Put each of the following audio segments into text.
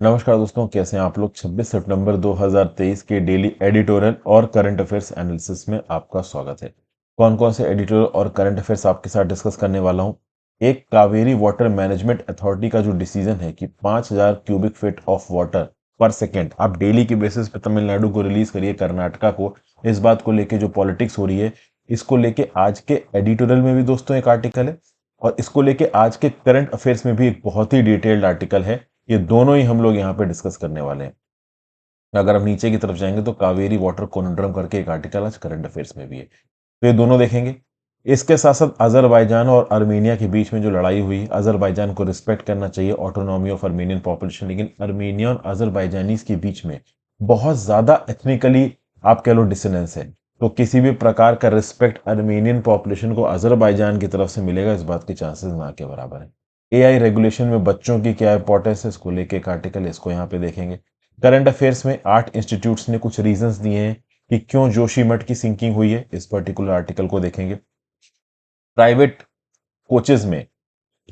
नमस्कार दोस्तों, कैसे हैं आप लोग। 26 सितंबर 2023 के डेली एडिटोरियल और करंट अफेयर्स एनालिसिस में आपका स्वागत है। कौन कौन से एडिटोरियल और करंट अफेयर्स आपके साथ डिस्कस करने वाला हूं। एक, कावेरी वाटर मैनेजमेंट अथॉरिटी का जो डिसीजन है कि 5000 क्यूबिक फीट ऑफ वाटर पर सेकेंड आप डेली के बेसिस पे तमिलनाडु को रिलीज करिए, कर्नाटका को। इस बात को लेके जो पॉलिटिक्स हो रही है, इसको लेके आज के एडिटोरियल में भी दोस्तों एक आर्टिकल है, और इसको लेके आज के करंट अफेयर्स में भी एक बहुत ही डिटेल्ड आर्टिकल है। ये दोनों ही हम लोग यहाँ पे डिस्कस करने वाले हैं। अगर हम नीचे की तरफ जाएंगे तो कावेरी वाटर कोनड्रम करके एक आर्टिकल आज करंट अफेयर्स में भी है, तो ये दोनों देखेंगे। इसके साथ साथ अजरबैजान और आर्मेनिया के बीच में जो लड़ाई हुई, अजरबैजान को रिस्पेक्ट करना चाहिए ऑटोनॉमी ऑफ आर्मेनियन पॉपुलेशन, लेकिन आर्मेनिया और अजरबैजानीज के बीच में बहुत ज्यादा एथनिकली आप कह लो डिसोनेंस है। तो किसी भी प्रकार का रिस्पेक्ट आर्मेनियन पॉपुलेशन को अजरबैजान की तरफ से मिलेगा, इस बात के चांसेस ना के बराबर है। एआई रेगुलेशन में बच्चों की क्या इंपॉर्टेंस है, इसको लेके एक आर्टिकल है, इसको यहाँ पे देखेंगे। करंट अफेयर्स में 8 इंस्टीट्यूट्स ने कुछ रीजंस दिए हैं कि क्यों जोशीमठ की सिंकिंग हुई है, इस पर्टिकुलर आर्टिकल को देखेंगे। प्राइवेट कोचेज में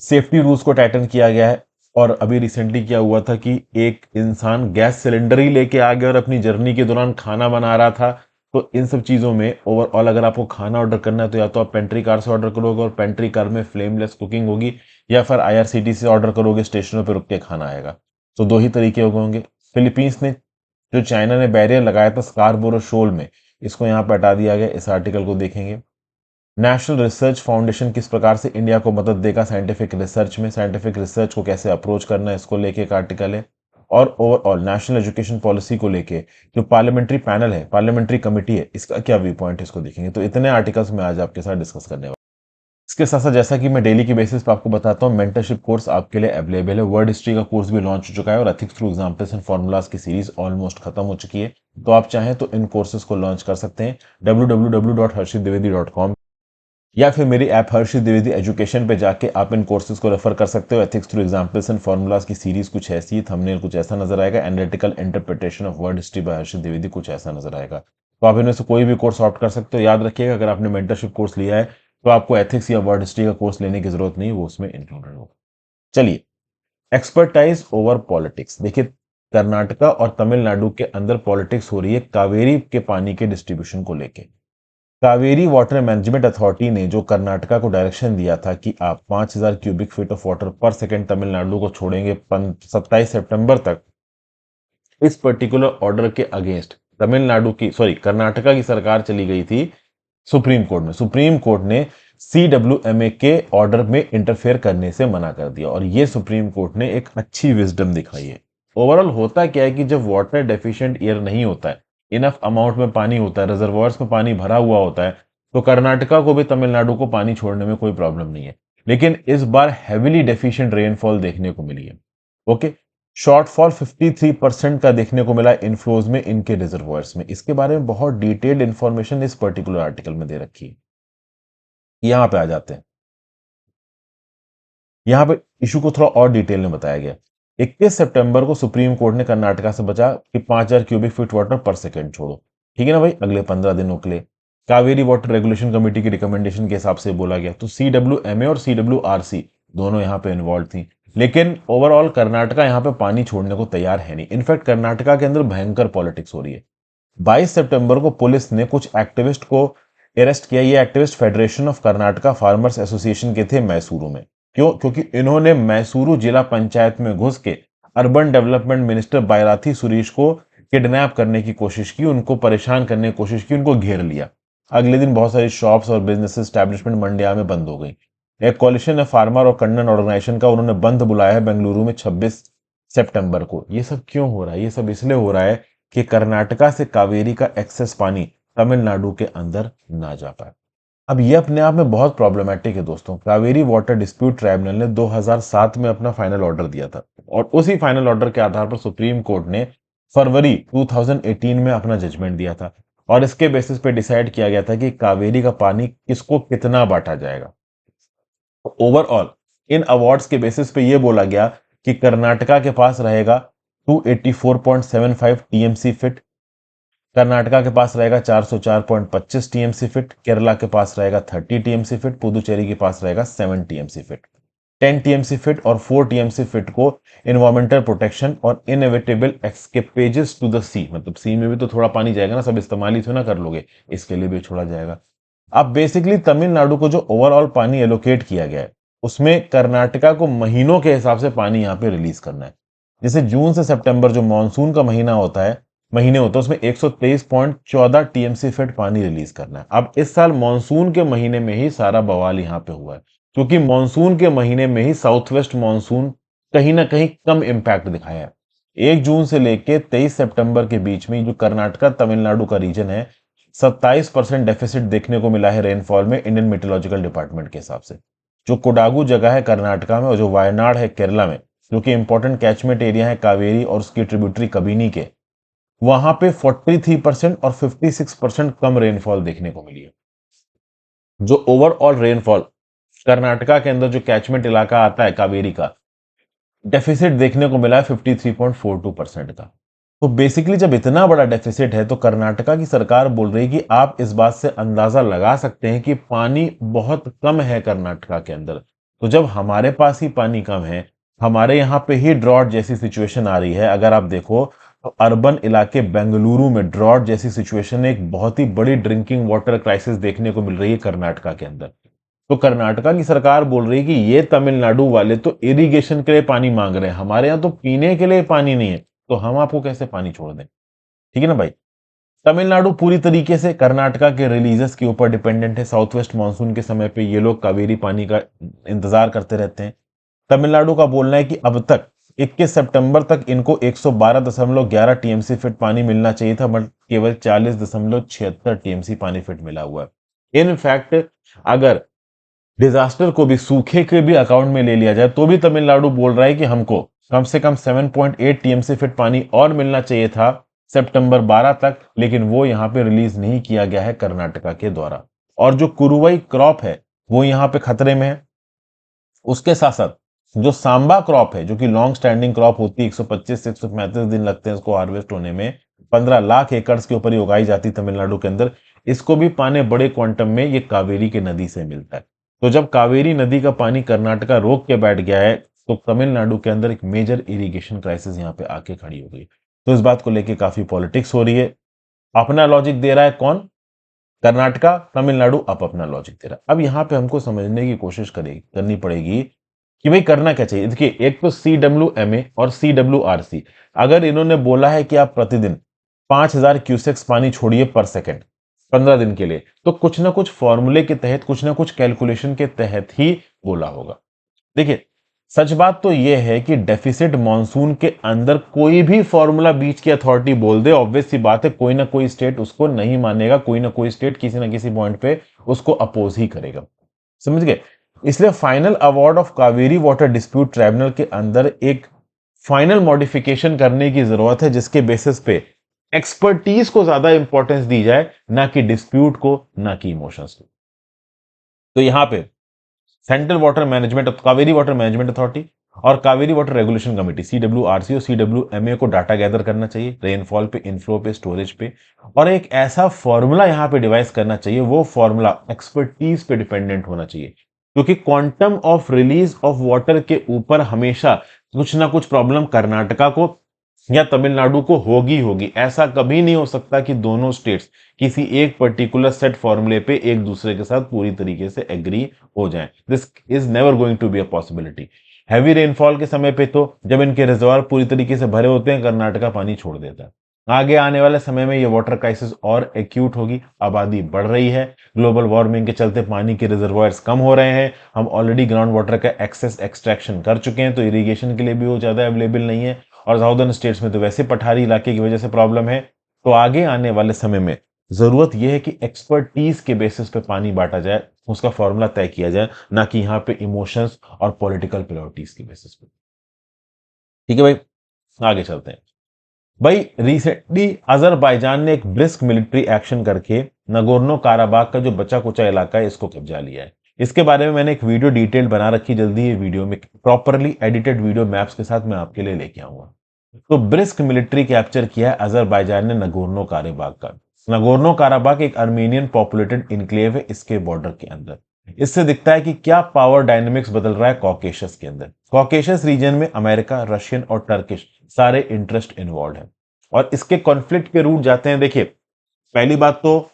सेफ्टी रूल्स को टाइटन किया गया है, और अभी रिसेंटली क्या हुआ था कि एक इंसान गैस सिलेंडर ही लेके आ गया और अपनी जर्नी के दौरान खाना बना रहा था। तो इन सब चीजों में ओवरऑल अगर आपको खाना ऑर्डर करना है तो या तो आप पेंट्री कार से ऑर्डर करोगे और पेंट्री कार में फ्लेमलेस कुकिंग होगी, या फिर आईआरसीटीसी से ऑर्डर करोगे, स्टेशनों पर रुक के खाना आएगा। तो दो ही तरीके होंगे। फिलीपींस ने, जो चाइना ने बैरियर लगाया था स्कारबोरो शोल में, इसको यहाँ पर हटा दिया गया, इस आर्टिकल को देखेंगे। नेशनल रिसर्च फाउंडेशन किस प्रकार से इंडिया को मदद देगा साइंटिफिक रिसर्च में, साइंटिफिक रिसर्च को कैसे अप्रोच करना है, इसको लेके एक आर्टिकल है। और ओवरऑल नेशनल एजुकेशन पॉलिसी को लेके जो पार्लियामेंट्री पैनल है, पार्लियामेंट्री कमिटी है, इसका क्या व्यू पॉइंट है, इसको देखेंगे। तो इतने आर्टिकल्स में आज आपके साथ डिस्कस करने वाला हूं। इसके साथ साथ जैसा कि मैं डेली की बेसिस पे आपको बताता हूँ, मेंटरशिप कोर्स आपके लिए अवेलेबल है। वर्ड हिस्ट्री का कोर्स भी लॉन्च हो चुका है और ethics through examples and formulas की सीरीज ऑलमोस्ट खत्म हो चुकी है। तो आप चाहें तो इन कोर्सेज को लॉन्च कर सकते हैं www.harshitdwedi.com, या फिर मेरी ऐप हर्षित द्विवेदी एजुकेशन पे जाके आप इन कोर्सेज को रेफर कर सकते हो। Ethics through examples and formulas की सीरीज कुछ ऐसी, थंबनेल कुछ ऐसा नजर आएगा, analytical interpretation of world history by Harshit Dwivedi कुछ ऐसा नजर आएगा। तो आप इनमें से कोई भी कोर्स ऑप्ट कर सकते हो। याद रखिएगा, अगर आपने मेंटरशिप कोर्स लिया है तो आपको एथिक्स या वर्ड हिस्ट्री का कोर्स लेने की जरूरत नहीं, वो उसमें इंक्लूडेड होगा। चलिए, एक्सपर्टाइज ओवर पॉलिटिक्स। देखिए, कर्नाटका और तमिलनाडु के अंदर पॉलिटिक्स हो रही है कावेरी के पानी के डिस्ट्रीब्यूशन को लेके। कावेरी वाटर मैनेजमेंट अथॉरिटी ने जो कर्नाटका को डायरेक्शन दिया था कि आप 5000 क्यूबिक फीट ऑफ वाटर पर सेकेंड तमिलनाडु को छोड़ेंगे 27 सितंबर तक, इस पर्टिकुलर ऑर्डर के अगेंस्ट तमिलनाडु की, सॉरी, कर्नाटका की सरकार चली गई थी सुप्रीम कोर्ट में। सुप्रीम कोर्ट ने सीडब्ल्यूएमए के ऑर्डर में इंटरफेयर करने से मना कर दिया, और ये सुप्रीम कोर्ट ने एक अच्छी विजडम दिखाई है। ओवरऑल होता क्या है कि जब वाटर डेफिशिएंट ईयर नहीं होता है, इनफ अमाउंट में पानी होता है, रिजर्वायर्स में पानी भरा हुआ होता है, तो कर्नाटका को भी तमिलनाडु को पानी छोड़ने में कोई प्रॉब्लम नहीं है। लेकिन इस बार हैविली डेफिशिएंट रेनफॉल देखने को मिली है। ओके, शॉर्टफॉल 53% का देखने को मिला इनफ्लोज में इनके रिजर्वायर्स में। इसके बारे में बहुत डिटेल्ड इंफॉर्मेशन इस पर्टिकुलर आर्टिकल में दे रखी है। यहां पे आ जाते हैं। यहां पे इशू को थोड़ा और डिटेल में बताया गया। 21 सितंबर को सुप्रीम कोर्ट ने कर्नाटका से बचा कि 5000 क्यूबिक फीट वाटर पर सेकेंड छोड़ो। ठीक है ना भाई, अगले 15 दिनों के लिए कावेरी वाटर रेगुलेशन कमेटी की रिकमेंडेशन के हिसाब से बोला गया। तो सीडब्ल्यूएमए और सीडब्ल्यूआरसी दोनों यहां पे इन्वॉल्व थी, लेकिन ओवरऑल कर्नाटका यहां पे पानी छोड़ने को तैयार है नहीं। इनफैक्ट कर्नाटका के अंदर भयंकर पॉलिटिक्स हो रही है। 22 सितंबर को पुलिस ने कुछ एक्टिविस्ट को अरेस्ट किया। ये activist federation of Karnataka farmers association के थे मैसूरू में। क्यों? क्योंकि इन्होंने मैसूरू जिला पंचायत में घुस के अर्बन डेवलपमेंट मिनिस्टर बायराथी सुरेश को किडनैप करने की कोशिश की, उनको परेशान करने की कोशिश की, उनको घेर लिया। अगले दिन बहुत सारी शॉप्स और बिजनेस एस्टेब्लिशमेंट मंडिया में बंद हो गई। एक कॉलिशन है फार्मर और कन्नन ऑर्गेनाइजेशन का, उन्होंने बंद बुलाया है बेंगलुरु में 26 सितंबर को। ये सब क्यों हो रहा है? ये सब इसलिए हो रहा है कि कर्नाटका से कावेरी का एक्सेस पानी तमिलनाडु के अंदर ना जा पाए। अब ये अपने आप में बहुत प्रॉब्लमेटिक है दोस्तों। कावेरी वाटर डिस्प्यूट ट्राइब्यूनल ने 2007 में अपना फाइनल ऑर्डर दिया था, और उसी फाइनल ऑर्डर के आधार पर सुप्रीम कोर्ट ने फरवरी 2018 में अपना जजमेंट दिया था, और इसके बेसिस पे डिसाइड किया गया था कि कावेरी का पानी किसको कितना बांटा जाएगा। ओवरऑल इन अवार्ड्स के बेसिस पे ये बोला गया कि कर्नाटका के पास रहेगा 284.75 टीएमसी फिट, कर्नाटका के पास रहेगा 404.25 टीएमसी फिट, केरला के पास रहेगा 30 टीएमसी फिट, पुदुचेरी के पास रहेगा 7 टीएमसी फिट। 10 टीएमसी फिट और 4 टीएमसी फिट को इन्वायरमेंटल प्रोटेक्शन और इनएविटेबल एक्सकेपेजेस टू द सी, मतलब सी में भी तो थोड़ा पानी जाएगा ना, सब इस्तेमाल ही तो ना कर लोगे, इसके लिए भी छोड़ा जाएगा। अब बेसिकली तमिलनाडु को जो ओवरऑल पानी एलोकेट किया गया है उसमें कर्नाटका को महीनों के हिसाब से पानी यहाँ पे रिलीज करना है। जैसे जून से सितंबर जो मानसून का महीना होता है, महीने होते हैं, उसमें 123.14 टीएमसी फिट पानी रिलीज करना है। अब इस साल मानसून के महीने में ही सारा बवाल यहाँ पे हुआ है, क्योंकि मानसून के महीने में ही साउथ वेस्ट मानसून कहीं ना कहीं कम इंपैक्ट दिखाया है। 1 जून से लेके 23 सितंबर के बीच में जो कर्नाटका तमिलनाडु का रीजन है, 27% डेफिसिट देखने को मिला है रेनफॉल में इंडियन मेट्रोलॉजिकल डिपार्टमेंट के हिसाब से। जो कोडागू जगह है कर्नाटका में और जो वायनाड है केरला में, जो कि इंपॉर्टेंट कैचमेंट एरिया है कावेरी और उसकी ट्रिब्यूटरी कबिनी के, वहां पे 43% और 56% कम रेनफॉल देखने को मिली है। जो ओवरऑल रेनफॉल कर्नाटका के अंदर जो कैचमेंट इलाका आता है कावेरी का, डेफिसिट देखने को मिला है 53.42% का। तो बेसिकली जब इतना बड़ा डेफिसिट है तो कर्नाटका की सरकार बोल रही है कि आप इस बात से अंदाजा लगा सकते हैं कि पानी बहुत कम है कर्नाटका के अंदर। तो जब हमारे पास ही पानी कम है, हमारे यहाँ पे ही ड्रॉट जैसी सिचुएशन आ रही है, अगर आप देखो तो अर्बन इलाके बेंगलुरु में ड्रॉट जैसी सिचुएशन, एक बहुत ही बड़ी ड्रिंकिंग वाटर क्राइसिस देखने को मिल रही है कर्नाटका के अंदर। तो कर्नाटका की सरकार बोल रही है कि ये तमिलनाडु वाले तो इरिगेशन के लिए पानी मांग रहे हैं, हमारे यहाँ तो पीने के लिए पानी नहीं है, तो हम आपको कैसे पानी छोड़ दें। ठीक है ना भाई। तमिलनाडु पूरी तरीके से कर्नाटका के रिलीजेस के ऊपर डिपेंडेंट है। साउथ वेस्ट मानसून के समय पे ये लोग कावेरी पानी का इंतजार करते रहते हैं। तमिलनाडु का बोलना है कि अब तक 21 सितंबर तक इनको 112.11 टीएमसी फिट पानी मिलना चाहिए था, बट केवल 40.76 टीएमसी पानी फिट मिला हुआ है। इनफैक्ट अगर डिजास्टर को भी, सूखे के भी अकाउंट में ले लिया जाए तो भी तमिलनाडु बोल रहा है कि हमको कम से कम 7.8 टीएमसी फिट पानी और मिलना चाहिए था सितंबर 12 तक, लेकिन वो यहां पे रिलीज नहीं किया गया है कर्नाटका के द्वारा। और जो कुरुवई क्रॉप है वो यहां पे खतरे में है। उसके साथ साथ जो सांबा क्रॉप है, जो कि लॉन्ग स्टैंडिंग क्रॉप होती है, 125 से 135 दिन लगते हैं इसको हार्वेस्ट होने में, 15 लाख एकड़ के ऊपर ही उगाई जाती है तमिलनाडु के अंदर, इसको भी पानी बड़े क्वांटम में ये कावेरी की नदी से मिलता है। तो जब कावेरी नदी का पानी कर्नाटका रोक के बैठ गया है तो तमिलनाडु के अंदर एक मेजर इरिगेशन क्राइसिस यहाँ पे आके खड़ी हो गई। तो इस बात को लेके काफी पॉलिटिक्स हो रही है। अपना लॉजिक दे रहा है कौन? कर्नाटका। तमिलनाडु अब अपना लॉजिक दे रहा है। अब यहाँ पे हमको समझने की कोशिश करनी पड़ेगी कि भाई करना क्या चाहिए। देखिए, एक तो CWMA और CWRC, अगर इन्होंने बोला है कि आप प्रतिदिन 5000 क्यूसेक्स पानी छोड़िए पर सेकंड 15 दिन के लिए, तो कुछ ना कुछ फॉर्मूले के तहत, कुछ ना कुछ कैलकुलेशन के तहत ही बोला होगा। देखिए, सच बात तो यह है कि डेफिसिट मॉनसून के अंदर कोई भी फॉर्मूला बीच की अथॉरिटी बोल दे, ऑब्वियस सी बात है कोई ना कोई स्टेट उसको नहीं मानेगा, कोई ना कोई स्टेट किसी ना किसी पॉइंट पे उसको अपोज ही करेगा। समझ गए। इसलिए final award of Kaveri water dispute tribunal के अंदर एक फाइनल मॉडिफिकेशन करने की जरूरत है, जिसके बेसिस पे एक्सपर्टीज को ज्यादा इंपॉर्टेंस दी जाए, ना कि डिस्प्यूट को, ना कि इमोशंस को। तो यहां पे central water management, Kaveri water management authority और Kaveri water regulation committee CWRC और CWMA को डाटा गैदर करना चाहिए रेनफॉल पे, इनफ्लो पे, स्टोरेज पे, और एक ऐसा फॉर्मूला यहां पे डिवाइस करना चाहिए, वो फॉर्मूला एक्सपर्टीज पे डिपेंडेंट होना चाहिए, क्योंकि quantum of release of water के ऊपर हमेशा कुछ ना कुछ प्रॉब्लम कर्नाटका को या तमिलनाडु को होगी होगी। ऐसा कभी नहीं हो सकता कि दोनों स्टेट्स किसी एक पर्टिकुलर सेट फॉर्मूले पे एक दूसरे के साथ पूरी तरीके से एग्री हो जाएं। This is never going to be a possibility. Heavy rainfall के समय पे तो जब इनके रिजर्वायर पूरी तरीके से भरे होते हैं, कर्नाटका पानी छोड़ देता है। आगे आने वाले समय में ये वाटर क्राइसिस और एक्यूट होगी। आबादी बढ़ रही है, ग्लोबल वार्मिंग के चलते पानी के रिजर्वायर्स कम हो रहे हैं, हम ऑलरेडी ग्राउंड वाटर का एक्सेस एक्सट्रैक्शन कर चुके हैं, तो इरिगेशन के लिए भी वो ज्यादा अवेलेबल नहीं है, और साउदर्न स्टेट्स में तो वैसे पठारी इलाके की वजह से प्रॉब्लम है। तो आगे आने वाले समय में जरूरत यह है कि एक्सपर्टीज के बेसिस पे पानी बांटा जाए, उसका फॉर्मूला तय किया जाए, ना कि यहां पे इमोशंस और पॉलिटिकल प्रायोरिटीज के बेसिस पे। ठीक है भाई, आगे चलते हैं। भाई, रिसेंटली अजरबैजान ने एक ब्रिस्क मिलिट्री एक्शन करके नगोर्नो काराबाग का जो बचा कुचा इलाका है इसको कब्जा लिया है। इसके बारे में मैंने एक वीडियो डिटेल बना रखी, जल्दी ये वीडियो में प्रॉपरली एडिटेड वीडियो मैप्स के साथ मैं आपके लिए लेके आऊंगा। तो ब्रिस्क मिलिट्री कैप्चर किया है अजरबैजान ने नगोर्नो काराबाग का। नगोर्नो काराबाग एक अर्मेनियन पॉपुलेटेड इनक्लेव है इसके बॉर्डर के अंदर। इससे दिखता है कि क्या पावर डायनेमिक्स बदल रहा है कॉकेशस के अंदर। कॉकेशस रीजन में अमेरिका, रशियन और टर्किश सारे इंटरेस्ट इन्वॉल्व हैं और इसके कॉन्फ्लिक्ट के रूट जाते हैं। देखिए, पहली बात तो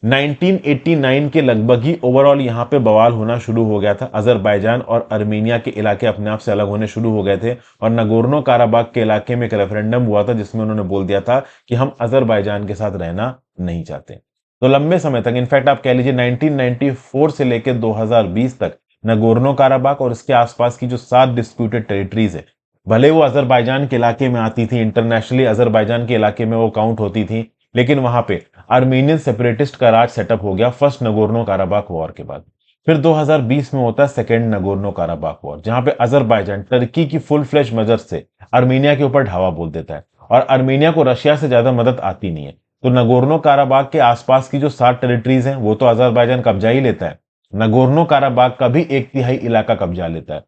1989 के लगभग ही ओवरऑल यहां पे बवाल होना शुरू हो गया था। अजरबैजान और अर्मीनिया के इलाके अपने आप से अलग होने शुरू हो गए थे और नगोर्नो काराबाग के इलाके में एक रेफरेंडम हुआ था जिसमें उन्होंने बोल दिया था कि हम अजरबैजान के साथ रहना नहीं चाहते। तो लंबे समय तक, इनफैक्ट आप कह लीजिए 1994 से लेकर 2020 तक, नगोर्नो काराबाग और इसके आसपास की जो 7 डिस्प्यूटेड टेरिटरीज है, भले वो अजरबैजान के इलाके में आती थी, इंटरनेशनली अजरबैजान के इलाके में वो काउंट होती थी, लेकिन वहां पे आर्मीनियन सेपरेटिस्ट का राज सेटअप हो गया फर्स्ट नगोर्नो काराबाख वॉर के बाद। फिर 2020 में होता है सेकेंड नगोर्नो काराबाख वॉर, जहां पे अजरबैजान टर्की की फुल फ्लेश मदद से आर्मीनिया के ऊपर ढावा बोल देता है और आर्मीनिया को रशिया से ज्यादा मदद आती नहीं है। तो नगोर्नो काराबाख के आसपास की जो 7 टेरिटरीज हैं वो तो अजरबैजान कब्जा ही लेता है, नगोर्नो काराबाख का भी 1/3 इलाका कब्जा लेता है।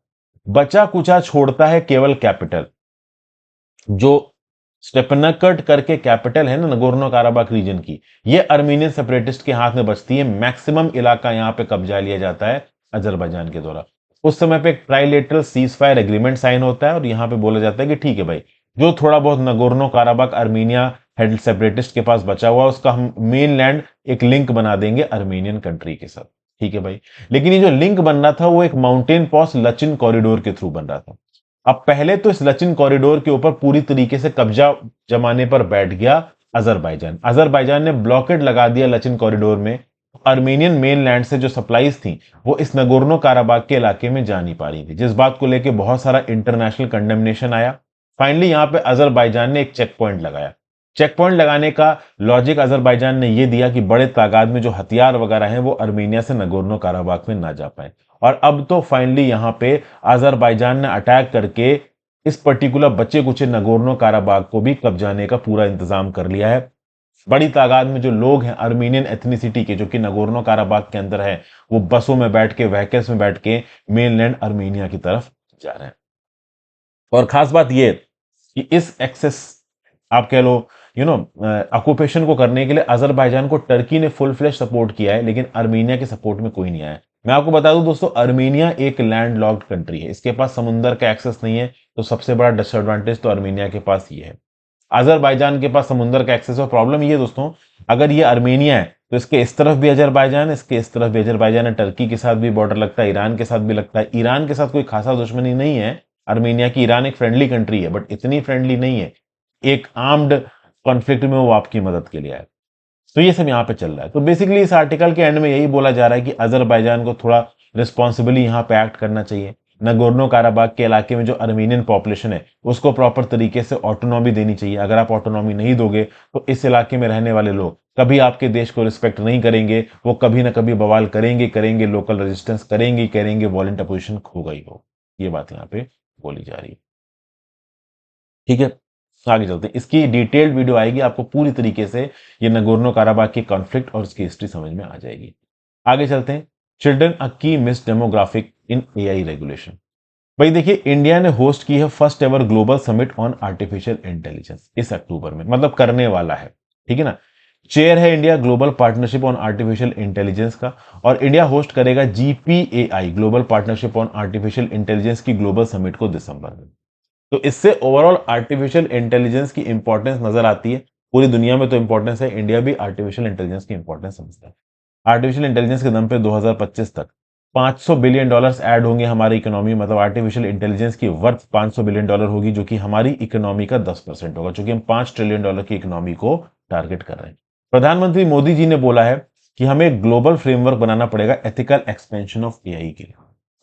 बचा कुचा छोड़ता है केवल कैपिटल, जो स्टेपनाकर्ट करके कैपिटल है ना नगोर्नो काराबाख रीजन की, ये अर्मीनियन सेपरेटिस्ट के हाथ में बचती है। मैक्सिमम इलाका यहां पे कब्जा लिया जाता है अजरबैजान के द्वारा। उस समय पे एक trilateral ceasefire agreement sign होता है और यहां पे बोला जाता है कि ठीक है भाई, जो थोड़ा बहुत Nagorno Karabakh Armenia head separatist के पास बचा हुआ उसका हम मेन लैंड एक लिंक बना देंगे अर्मीनियन कंट्री के साथ। ठीक है भाई, लेकिन ये जो लिंक बन रहा था वो एक माउंटेन पास लचिन कॉरिडोर के थ्रू बन रहा था। अब पहले तो इस लचिन कॉरिडोर के ऊपर पूरी तरीके से कब्जा जमाने पर बैठ गया अजरबैजान। अजरबैजान ने ब्लॉकेड लगा दिया लचिन कॉरिडोर में। आर्मेनियन मेनलैंड से जो सप्लाईज थी वो इस नगोर्नो काराबाग के इलाके में जा नहीं पा रही थी, जिस बात को लेकर बहुत सारा इंटरनेशनल कंडेमनेशन आया। फाइनली यहां पे अजरबैजान ने एक चेक पॉइंट लगाया। चेक पॉइंट लगाने का लॉजिक अजरबैजान ने यह दिया कि बड़े तादाद में जो हथियार वगैरह हैं वो अर्मीनिया से नगोर्नो काराबाग में ना जा पाए। और अब तो फाइनली यहां पे अजरबैजान ने अटैक करके इस पर्टिकुलर बचे कुचे नगोर्नो काराबाग को भी कब्जाने का पूरा इंतजाम कर लिया है। बड़ी तादाद में जो लोग हैं अर्मीनियन एथनिसिटी के, जो कि नगोर्नो काराबाग के अंदर है, वो बसों में बैठ के, व्हीकल्स में बैठ के मेनलैंड अर्मीनिया की तरफ जा रहे हैं। और खास बात यह कि इस एक्सेस, आप कह लो ऑक्यूपेशन को करने के लिए अजरबैजान को टर्की ने फुल फ्लैश सपोर्ट किया है, लेकिन अर्मीनिया के सपोर्ट में कोई नहीं आया। मैं आपको बता दूं दोस्तों, अर्मीनिया एक लैंड लॉक्ड कंट्री है, इसके पास समुंदर का एक्सेस नहीं है। तो सबसे बड़ा डिसएडवांटेज तो अर्मीनिया के पास ये है। अजरबैजान के पास समुंदर का एक्सेस है। प्रॉब्लम ये है दोस्तों, अगर ये अर्मीनिया है तो इसके इस तरफ भी अजरबैजान है, इसके इस तरफ भी अजरबैजान है, टर्की के साथ भी बॉर्डर लगता है, ईरान के साथ भी लगता है। ईरान के साथ कोई खासा दुश्मनी नहीं है अर्मीनिया की, ईरान एक फ्रेंडली कंट्री है, बट इतनी फ्रेंडली नहीं है एक आर्म्ड कॉन्फ्लिक्ट में वो आपकी मदद के लिए आए। तो ये सब यहाँ पे चल रहा है। तो बेसिकली इस आर्टिकल के एंड में यही बोला जा रहा है कि अजरबैजान को थोड़ा रिस्पॉन्सिबली यहाँ पे एक्ट करना चाहिए। नगोर्नो काराबाग के इलाके में जो अर्मीनियन पॉपुलेशन है उसको प्रॉपर तरीके से ऑटोनॉमी देनी चाहिए। अगर आप ऑटोनॉमी नहीं दोगे तो इस इलाके में रहने वाले लोग कभी आपके देश को रिस्पेक्ट नहीं करेंगे, वो कभी ना कभी बवाल करेंगे, लोकल रेजिस्टेंस करेंगे, वॉलेंट अपोजिशन होगा ही हो। ये बात यहाँ पे बोली जा रही है। ठीक है, आगे चलते हैं। इसकी डिटेल्ड वीडियो आएगी, आपको पूरी तरीके से ये नगोर्नो काराबाग की कॉन्फ्लिक्ट और उसकी हिस्ट्री समझ में आ जाएगी। आगे चलते हैं। चिल्ड्रन अ की मिस डेमोग्राफिक इन एआई रेगुलेशन। भाई देखिए, इंडिया ने होस्ट की है first ever global summit on artificial intelligence इस अक्टूबर में, मतलब करने वाला है। ठीक है ना। चेयर है India global partnership on artificial intelligence का, और इंडिया होस्ट करेगा GPAI global partnership on artificial intelligence की ग्लोबल समिट को दिसंबर में। तो इससे ओवरऑल आर्टिफिशियल इंटेलिजेंस की इंपॉर्टेंस नजर आती है। पूरी दुनिया में तो इंपॉर्टेंस है, इंडिया भी आर्टिफिशियल इंटेलिजेंस की इंपॉर्टेंस समझता है। आर्टिफिशियल इंटेलिजेंस के दम पे 2025 तक $500 बिलियन ऐड होंगे हमारी इकोनॉमी, मतलब आर्टिफिशियल इंटेलिजेंस की वर्थ $500 बिलियन होगी, जो कि हमारी इकोनॉमी का 10% होगा, जो कि हम $5 ट्रिलियन की इकोनॉमी को टारगेट कर रहे हैं। प्रधानमंत्री मोदी जी ने बोला है कि हमें एक ग्लोबल फ्रेमवर्क बनाना पड़ेगा एथिकल एक्सपेंशन ऑफ एआई के लिए।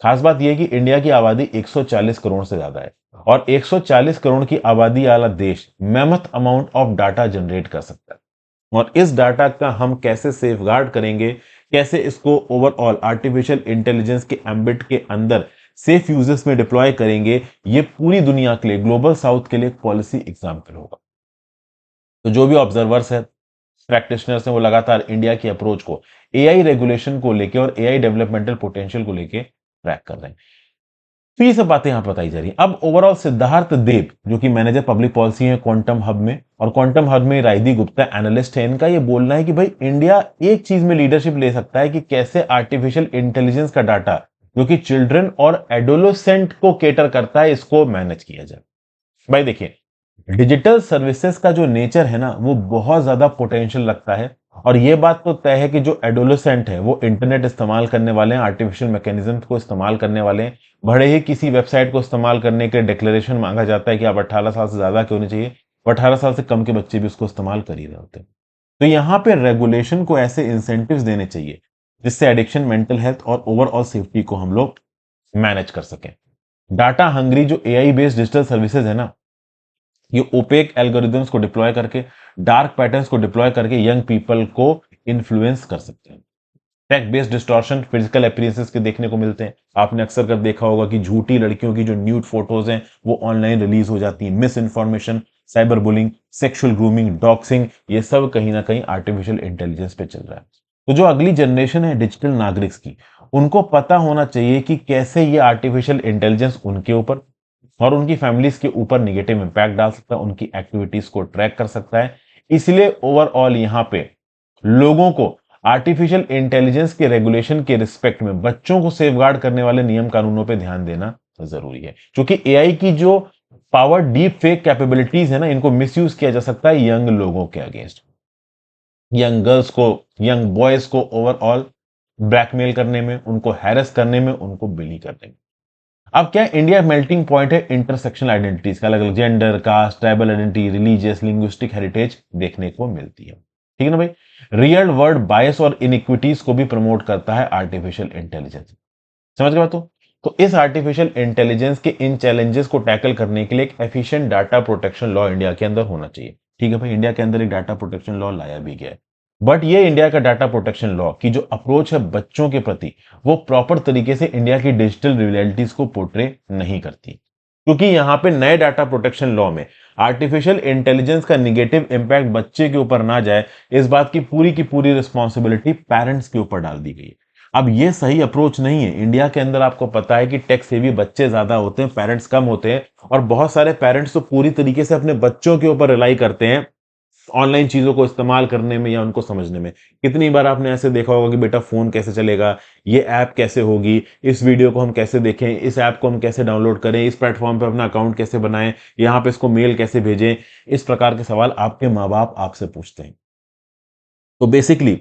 खास बात यह है कि इंडिया की आबादी 140 करोड़ से ज्यादा है और 140 करोड़ की आबादी वाला देश mammoth amount of data generate कर सकता है। और इस डाटा का हम कैसे सेफगार्ड करेंगे, कैसे इसको ओवरऑल आर्टिफिशियल इंटेलिजेंस के एम्बिट के अंदर सेफ यूजेस में डिप्लॉय करेंगे, ये पूरी दुनिया के लिए, ग्लोबल साउथ के लिए एक पॉलिसी एग्जाम्पल होगा। तो जो भी ऑब्जर्वर्स है, प्रैक्टिशनर्स हैं, वो लगातार इंडिया की अप्रोच को एआई रेगुलेशन को लेके और एआई डेवलपमेंटल पोटेंशियल को लेके ट्रैक कर रहे हैं। तो ये सब बातें यहां बताई जा रही है। अब ओवरऑल सिद्धार्थ देव, जो कि मैनेजर पब्लिक पॉलिसी है क्वांटम हब में, और क्वांटम हब में राइदी गुप्ता एनालिस्ट है, इनका ये बोलना है कि भाई इंडिया एक चीज में लीडरशिप ले सकता है कि कैसे आर्टिफिशियल इंटेलिजेंस का डाटा जो कि चिल्ड्रन और एडोलेसेंट को केटर करता है इसको मैनेज किया जाए। भाई देखिए, डिजिटल सर्विसेज का जो नेचर है ना वो बहुत ज्यादा पोटेंशियल रखता है, और ये बात तो तय है कि जो एडोलेसेंट है वो इंटरनेट इस्तेमाल करने वाले हैं, आर्टिफिशियल मैकेनिज्म को इस्तेमाल करने वाले हैं। भले ही किसी वेबसाइट को इस्तेमाल करने के लिए डिक्लेरेशन मांगा जाता है कि आप 18 साल से ज्यादा क्यों नहीं चाहिए, वो 18 साल से कम के बच्चे भी उसको इस्तेमाल कर ही रहे होते हैं। तो यहाँ पे रेगुलेशन को ऐसे इंसेंटिव्स देने चाहिए जिससे एडिक्शन, मेंटल हेल्थ और ओवरऑल सेफ्टी को हम लोग मैनेज कर सकें। डाटा हंग्री जो एआई बेस्ड डिजिटल सर्विसेज है ना, ये ओपेक एल्गोरिदम्स को डिप्लॉय करके, डार्क पैटर्न्स को डिप्लॉय करके यंग पीपल को इन्फ्लुएंस कर सकते हैं। Tech based distortion physical appearances के देखने को मिलते हैं। आपने अक्सर कर देखा होगा कि झूठी लड़कियों की जो न्यूड फोटोज हैं वो ऑनलाइन रिलीज हो जाती है। Miss information, cyber bullying, sexual grooming, doxing, ये सब कहीं ना कहीं आर्टिफिशियल इंटेलिजेंस पे चल रहा है। तो जो अगली जनरेशन है डिजिटल नागरिक्स की, उनको पता होना चाहिए कि कैसे ये आर्टिफिशियल इंटेलिजेंस उनके ऊपर और उनकी फैमिलीज के ऊपर निगेटिव इंपैक्ट डाल सकता है, उनकी एक्टिविटीज को ट्रैक कर सकता है। इसलिए ओवरऑल यहां पे लोगों को आर्टिफिशियल इंटेलिजेंस के रेगुलेशन के रिस्पेक्ट में बच्चों को सेफगार्ड करने वाले नियम कानूनों पे ध्यान देना जरूरी है, क्योंकि एआई की जो पावर डीप फेक कैपेबिलिटीज है ना, इनको मिसयूज किया जा सकता है यंग लोगों के अगेंस्ट, यंग गर्ल्स को, यंग बॉयज को ओवरऑल ब्लैकमेल करने में, उनको हैरेस करने में, उनको बिली करने में। अब क्या इंडिया मेल्टिंग पॉइंट है इंटरसेक्शनल आइडेंटिटीज का, अलग अलग gender, caste, tribal identity, religious, linguistic heritage देखने को मिलती है। ठीक है ना भाई। रियल वर्ल्ड बायस और इनइक्विटीज को भी प्रमोट करता है आर्टिफिशियल इंटेलिजेंस। समझ गए बात? तो इस आर्टिफिशियल इंटेलिजेंस के इन चैलेंजेस को टैकल करने के लिए एक efficient data protection law India के अंदर होना चाहिए। ठीक है भाई, इंडिया के अंदर एक डाटा प्रोटेक्शन लॉ लाया भी गया है। बट ये इंडिया का डाटा प्रोटेक्शन लॉ की जो अप्रोच है बच्चों के प्रति, वो प्रॉपर तरीके से इंडिया की डिजिटल रियलिटीज को पोर्ट्रे नहीं करती, क्योंकि यहां पे नए डाटा प्रोटेक्शन लॉ में आर्टिफिशियल इंटेलिजेंस का निगेटिव इंपैक्ट बच्चे के ऊपर ना जाए, इस बात की पूरी रिस्पॉन्सिबिलिटी पेरेंट्स के ऊपर डाल दी गई है। अब ये सही अप्रोच नहीं है। इंडिया के अंदर आपको पता है कि टेक सेवी बच्चे ज्यादा होते हैं, पेरेंट्स कम होते हैं, और बहुत सारे पेरेंट्स तो पूरी तरीके से अपने बच्चों के ऊपर रिलाई करते हैं ऑनलाइन चीजों को इस्तेमाल करने में या उनको समझने में। कितनी बार आपने ऐसे देखा होगा कि बेटा फोन कैसे चलेगा, ये ऐप कैसे होगी, इस वीडियो को हम कैसे देखें, इस ऐप को हम कैसे डाउनलोड करें, इस प्लेटफॉर्म पे अपना अकाउंट कैसे बनाएं, यहाँ पे इसको मेल कैसे भेजें। इस प्रकार के सवाल आपके माँ बाप आपसे पूछते हैं। तो बेसिकली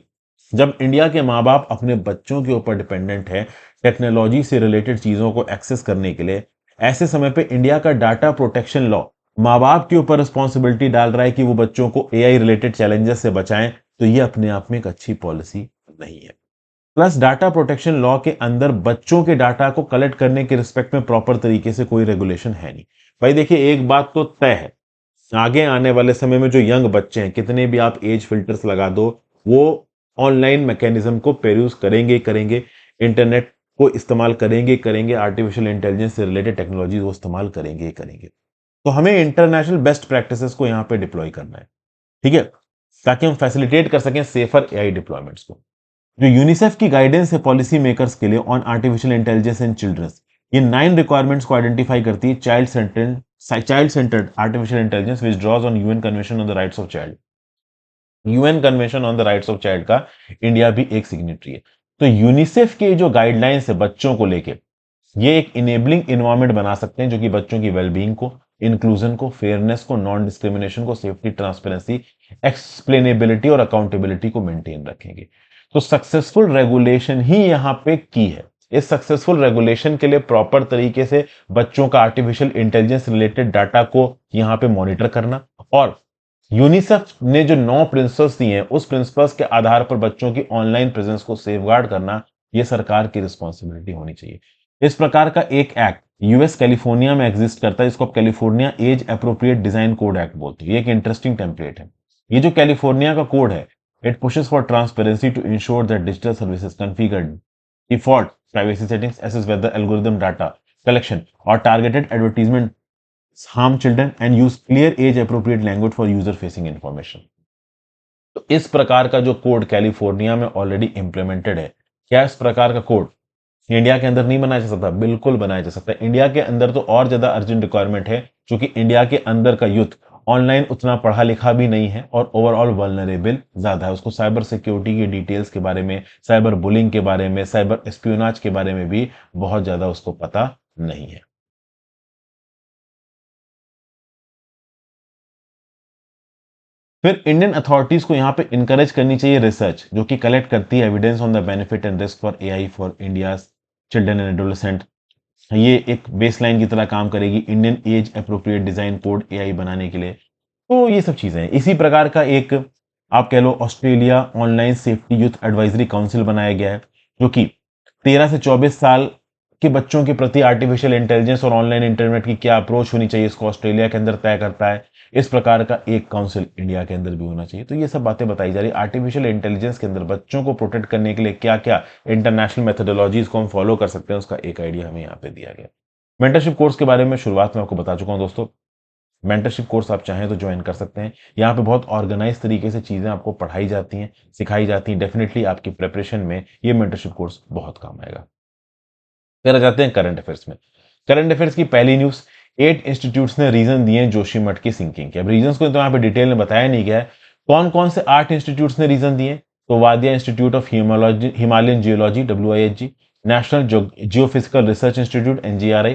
जब इंडिया के माँ बाप अपने बच्चों के ऊपर डिपेंडेंट है टेक्नोलॉजी से रिलेटेड चीजों को एक्सेस करने के लिए, ऐसे समय पे इंडिया का डाटा प्रोटेक्शन लॉ माँ बाप के ऊपर रिस्पॉन्सिबिलिटी डाल रहा है कि वो बच्चों को एआई रिलेटेड चैलेंजेस से बचाएं, तो ये अपने आप में एक अच्छी पॉलिसी नहीं है। प्लस डाटा प्रोटेक्शन लॉ के अंदर बच्चों के डाटा को कलेक्ट करने के रिस्पेक्ट में प्रॉपर तरीके से कोई रेगुलेशन है नहीं। भाई देखिए, एक बात तो तय है, आगे आने वाले समय में जो यंग बच्चे हैं, कितने भी आप एज फिल्टर्स लगा दो, वो ऑनलाइन मैकेनिज्म को पेरूज करेंगे ही करेंगे, इंटरनेट को इस्तेमाल करेंगे ही करेंगे, आर्टिफिशियल इंटेलिजेंस से रिलेटेड टेक्नोलॉजी वो इस्तेमाल करेंगे ही करेंगे। तो हमें इंटरनेशनल बेस्ट प्रैक्टिसेस को यहां पे डिप्लॉय करना है, ठीक है, ताकि हम फैसिलिटेट कर सकें सेफर एआई डिप्लॉयमेंट्स को। जो यूनिसेफ की गाइडेंस है पॉलिसी मेकर्स के लिए on artificial intelligence and childrens, ये 9 रिक्वायरमेंट्स को आइडेंटिफाई करती है। Child centred artificial intelligence which draws on UN convention on the rights of child. UN convention on the rights of child का India भी एक signatory है। तो यूनिसेफ के जो गाइडलाइंस है बच्चों को लेके, ये एक इनेबलिंग इन्वायरमेंट बना सकते हैं जो कि बच्चों की वेलबींग को, इंक्लूजन को, फेयरनेस को, नॉन डिस्क्रिमिनेशन को, सेफ्टी, ट्रांसपेरेंसी, एक्सप्लेनेबिलिटी और अकाउंटेबिलिटी को मेंटेन रखेंगे। तो सक्सेसफुल रेगुलेशन ही यहां पे की है। इस सक्सेसफुल रेगुलेशन के लिए प्रॉपर तरीके से बच्चों का आर्टिफिशियल इंटेलिजेंस रिलेटेड डाटा को यहां पे मॉनिटर करना, और यूनिसेफ ने जो 9 प्रिंसिपल्स दिए हैं उस प्रिंसिपल्स के आधार पर बच्चों की ऑनलाइन प्रेजेंस को सेफगार्ड करना, यह सरकार की रिस्पॉन्सिबिलिटी होनी चाहिए। इस प्रकार का एक एक्ट यूएस कैलिफोर्निया में एग्जिस्ट करता है, इसको आप California age appropriate design code act बोलते हैं। ये एक इंटरेस्टिंग टेम्पलेट है। ये जो कैलिफोर्निया का कोड है, it pushes for transparency to ensure that digital services configure default privacy settings, assess whether algorithm data collection or targeted advertisement harm children and use clear age appropriate language for user facing information। तो इस प्रकार का जो code California में already implemented है। क्या इस प्रकार का कोड इंडिया के अंदर नहीं बनाया जा सकता? बिल्कुल बनाया जा सकता है। इंडिया के अंदर तो और ज्यादा अर्जेंट रिक्वायरमेंट है, क्योंकि इंडिया के अंदर का यूथ ऑनलाइन उतना पढ़ा लिखा भी नहीं है और ओवरऑल वल्नरेबल ज्यादा है। उसको साइबर सिक्योरिटी की डिटेल्स के बारे में, साइबर बुलिंग के बारे में, साइबर एस्पियोनाज के बारे में भी बहुत ज्यादा उसको पता नहीं है। फिर इंडियन अथॉरिटीज को यहाँ पे इनकरेज करनी चाहिए रिसर्च जो कि कलेक्ट करती है evidence on the benefit and risk for AI for India children and adolescent. ये एक बेसलाइन की तरह काम करेगी Indian age appropriate design code AI बनाने के लिए। तो ये सब चीजें हैं। इसी प्रकार का एक आप कह लो Australia online safety youth advisory council बनाया गया है जो कि 13 से 24 साल के बच्चों के प्रति आर्टिफिशियल इंटेलिजेंस और ऑनलाइन इंटरनेट की क्या अप्रोच होनी चाहिए इसको ऑस्ट्रेलिया के अंदर तय करता है। इस प्रकार का एक काउंसिल इंडिया के अंदर भी होना चाहिए। तो ये सब बातें बताई जा रही है। आर्टिफिशियल इंटेलिजेंस के अंदर बच्चों को प्रोटेक्ट करने के लिए क्या क्या इंटरनेशनल मेथोडोलॉजीज को हम फॉलो कर सकते हैं उसका एक आइडिया हमें यहाँ पे दिया गया। मेंटरशिप कोर्स के बारे में शुरुआत में आपको बता चुका हूँ दोस्तों। मेंटरशिप कोर्स आप चाहें तो ज्वाइन कर सकते हैं। यहाँ पे बहुत ऑर्गेनाइज तरीके से चीजें आपको पढ़ाई जाती हैं, सिखाई जाती हैं। डेफिनेटली आपकी प्रिपरेशन में ये मेंटरशिप कोर्स बहुत काम आएगा। फिर आ जाते हैं करंट अफेयर्स में। करंट अफेयर्स की पहली न्यूज, 8 इंस्टीट्यूट्स ने रीजन दिए जोशीमठ की सिंकिंग के। अब रीजंस को तो यहाँ पे डिटेल में बताया नहीं गया है कौन कौन से 8 इंस्टीट्यूट्स ने रीजन दिए। तो Wadia institute of Himalayan geology WIHG, national geophysical research institute NGRI,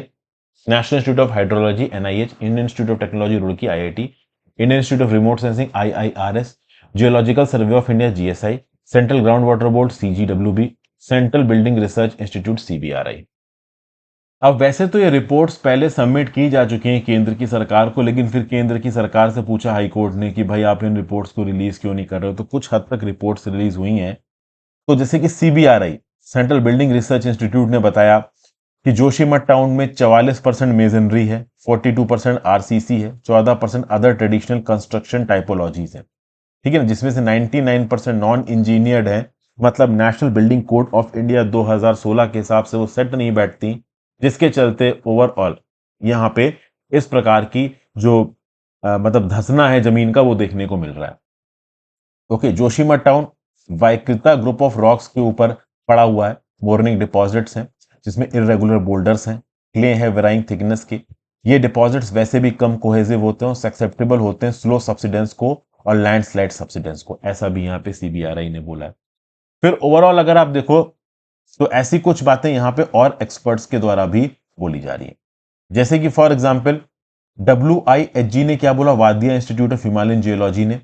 national institute of hydrology NIH, Indian institute of technology Roorkee IIT, Indian institute of remote sensing IIRS, geological survey of India GSI, central ground water board CGWB, central building research institute CBRI। अब वैसे तो ये reports पहले submit की जा चुकी हैं केंद्र की सरकार को, लेकिन फिर केंद्र की सरकार से पूछा हाई कोर्ट ने कि भाई आप इन रिपोर्ट्स को रिलीज क्यों नहीं कर रहे हो। तो कुछ हद तक रिपोर्ट्स रिलीज हुई हैं। तो जैसे कि CBRI central building research institute ने बताया कि जोशीमठ टाउन में 44% मेजनरी है, 42% RCC है, 14% अदर ट्रेडिशनल कंस्ट्रक्शन टाइपोलॉजीज है। ठीक है ना, जिसमें से 99% नॉन इंजीनियर्ड है। मतलब national building code of India 2016 के हिसाब से वो सेट नहीं बैठती, जिसके चलते ओवरऑल यहाँ पे इस प्रकार की जो मतलब धंसना है जमीन का वो देखने को मिल रहा है। Okay, Joshimath town Vaikrita group of rocks के ऊपर पड़ा हुआ है। बोर्निंग डिपॉजिट्स हैं जिसमें इरेगुलर बोल्डर्स हैं, क्ले है वेराइंग थिकनेस के। ये डिपॉजिट्स वैसे भी कम कोहेसिव होते हैं, सक्सेप्टेबल होते हैं स्लो सब्सिडेंस को और लैंडस्लाइड सब्सिडेंस को, ऐसा भी यहाँ पे CBRI ने बोला है। फिर ओवरऑल अगर आप देखो तो ऐसी कुछ बातें यहाँ पे और एक्सपर्ट्स के द्वारा भी बोली जा रही है। जैसे कि फॉर एग्जाम्पल WIHG ने क्या बोला, वादिया इंस्टीट्यूट ऑफ हिमालयन जियोलॉजी ने,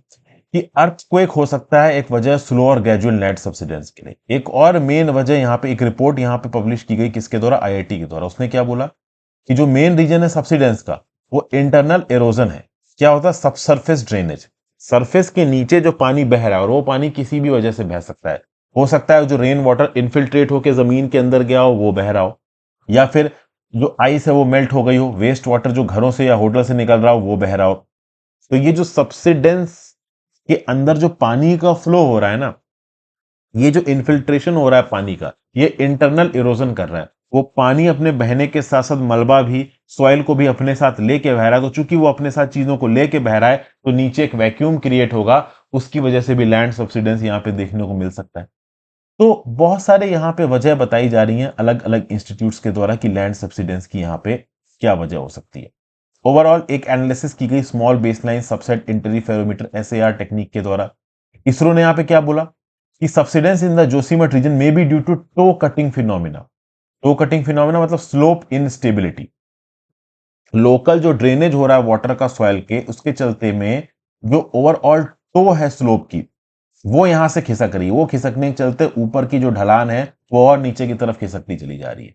कि अर्थक्वेक हो सकता है एक वजह स्लो और ग्रेजुअल नेट सब्सिडेंस के लिए। एक और मेन वजह यहाँ पे एक रिपोर्ट यहाँ पे पब्लिश की गई किसके द्वारा, IIT के द्वारा। उसने क्या बोला कि जो मेन रीजन है सब्सिडेंस का वो इंटरनल एरोजन है। क्या होता है, सबसरफेस ड्रेनेज, सरफेस के नीचे जो पानी बह रहा है और वो पानी किसी भी वजह से बह सकता है। हो सकता है जो रेन वाटर इन्फिल्ट्रेट होकर जमीन के अंदर गया हो वो बह रहा हो, या फिर जो आइस है वो मेल्ट हो गई हो, वेस्ट वाटर जो घरों से या होटल से निकल रहा हो वो बह रहा हो। तो ये जो सब्सिडेंस के अंदर जो पानी का फ्लो हो रहा है ना, ये जो इन्फिल्ट्रेशन हो रहा है पानी का, ये इंटरनल इरोजन कर रहा है। वो पानी अपने बहने के साथ साथ मलबा भी सॉइल को भी अपने साथ लेके बह रहा है। तो चूंकि वो अपने साथ चीजों को लेके बह रहा है तो नीचे एक वैक्यूम क्रिएट होगा, उसकी वजह से भी लैंड सब्सिडेंस यहाँ पे देखने को मिल सकता है। तो बहुत सारे यहाँ पे वजह बताई जा रही हैं अलग अलग इंस्टीट्यूट्स के द्वारा कि लैंड सब्सिडेंस की यहाँ पे क्या वजह हो सकती है। ओवरऑल एक एनालिसिस की गई small baseline subset interferometer SAR technique के द्वारा। इसरो ने यहाँ पे क्या बोला कि subsidence in the Joshimath region may be due to toe cutting phenomena. Toe cutting phenomena मतलब स्लोप इनस्टेबिलिटी। लोकल जो ड्रेनेज हो रहा है वाटर का सॉइल के, उसके चलते में जो ओवरऑल टो है स्लोप की वो यहां से खिसक रही है। वो खिसकने के चलते ऊपर की जो ढलान है वो और नीचे की तरफ खिसकती चली जा रही है।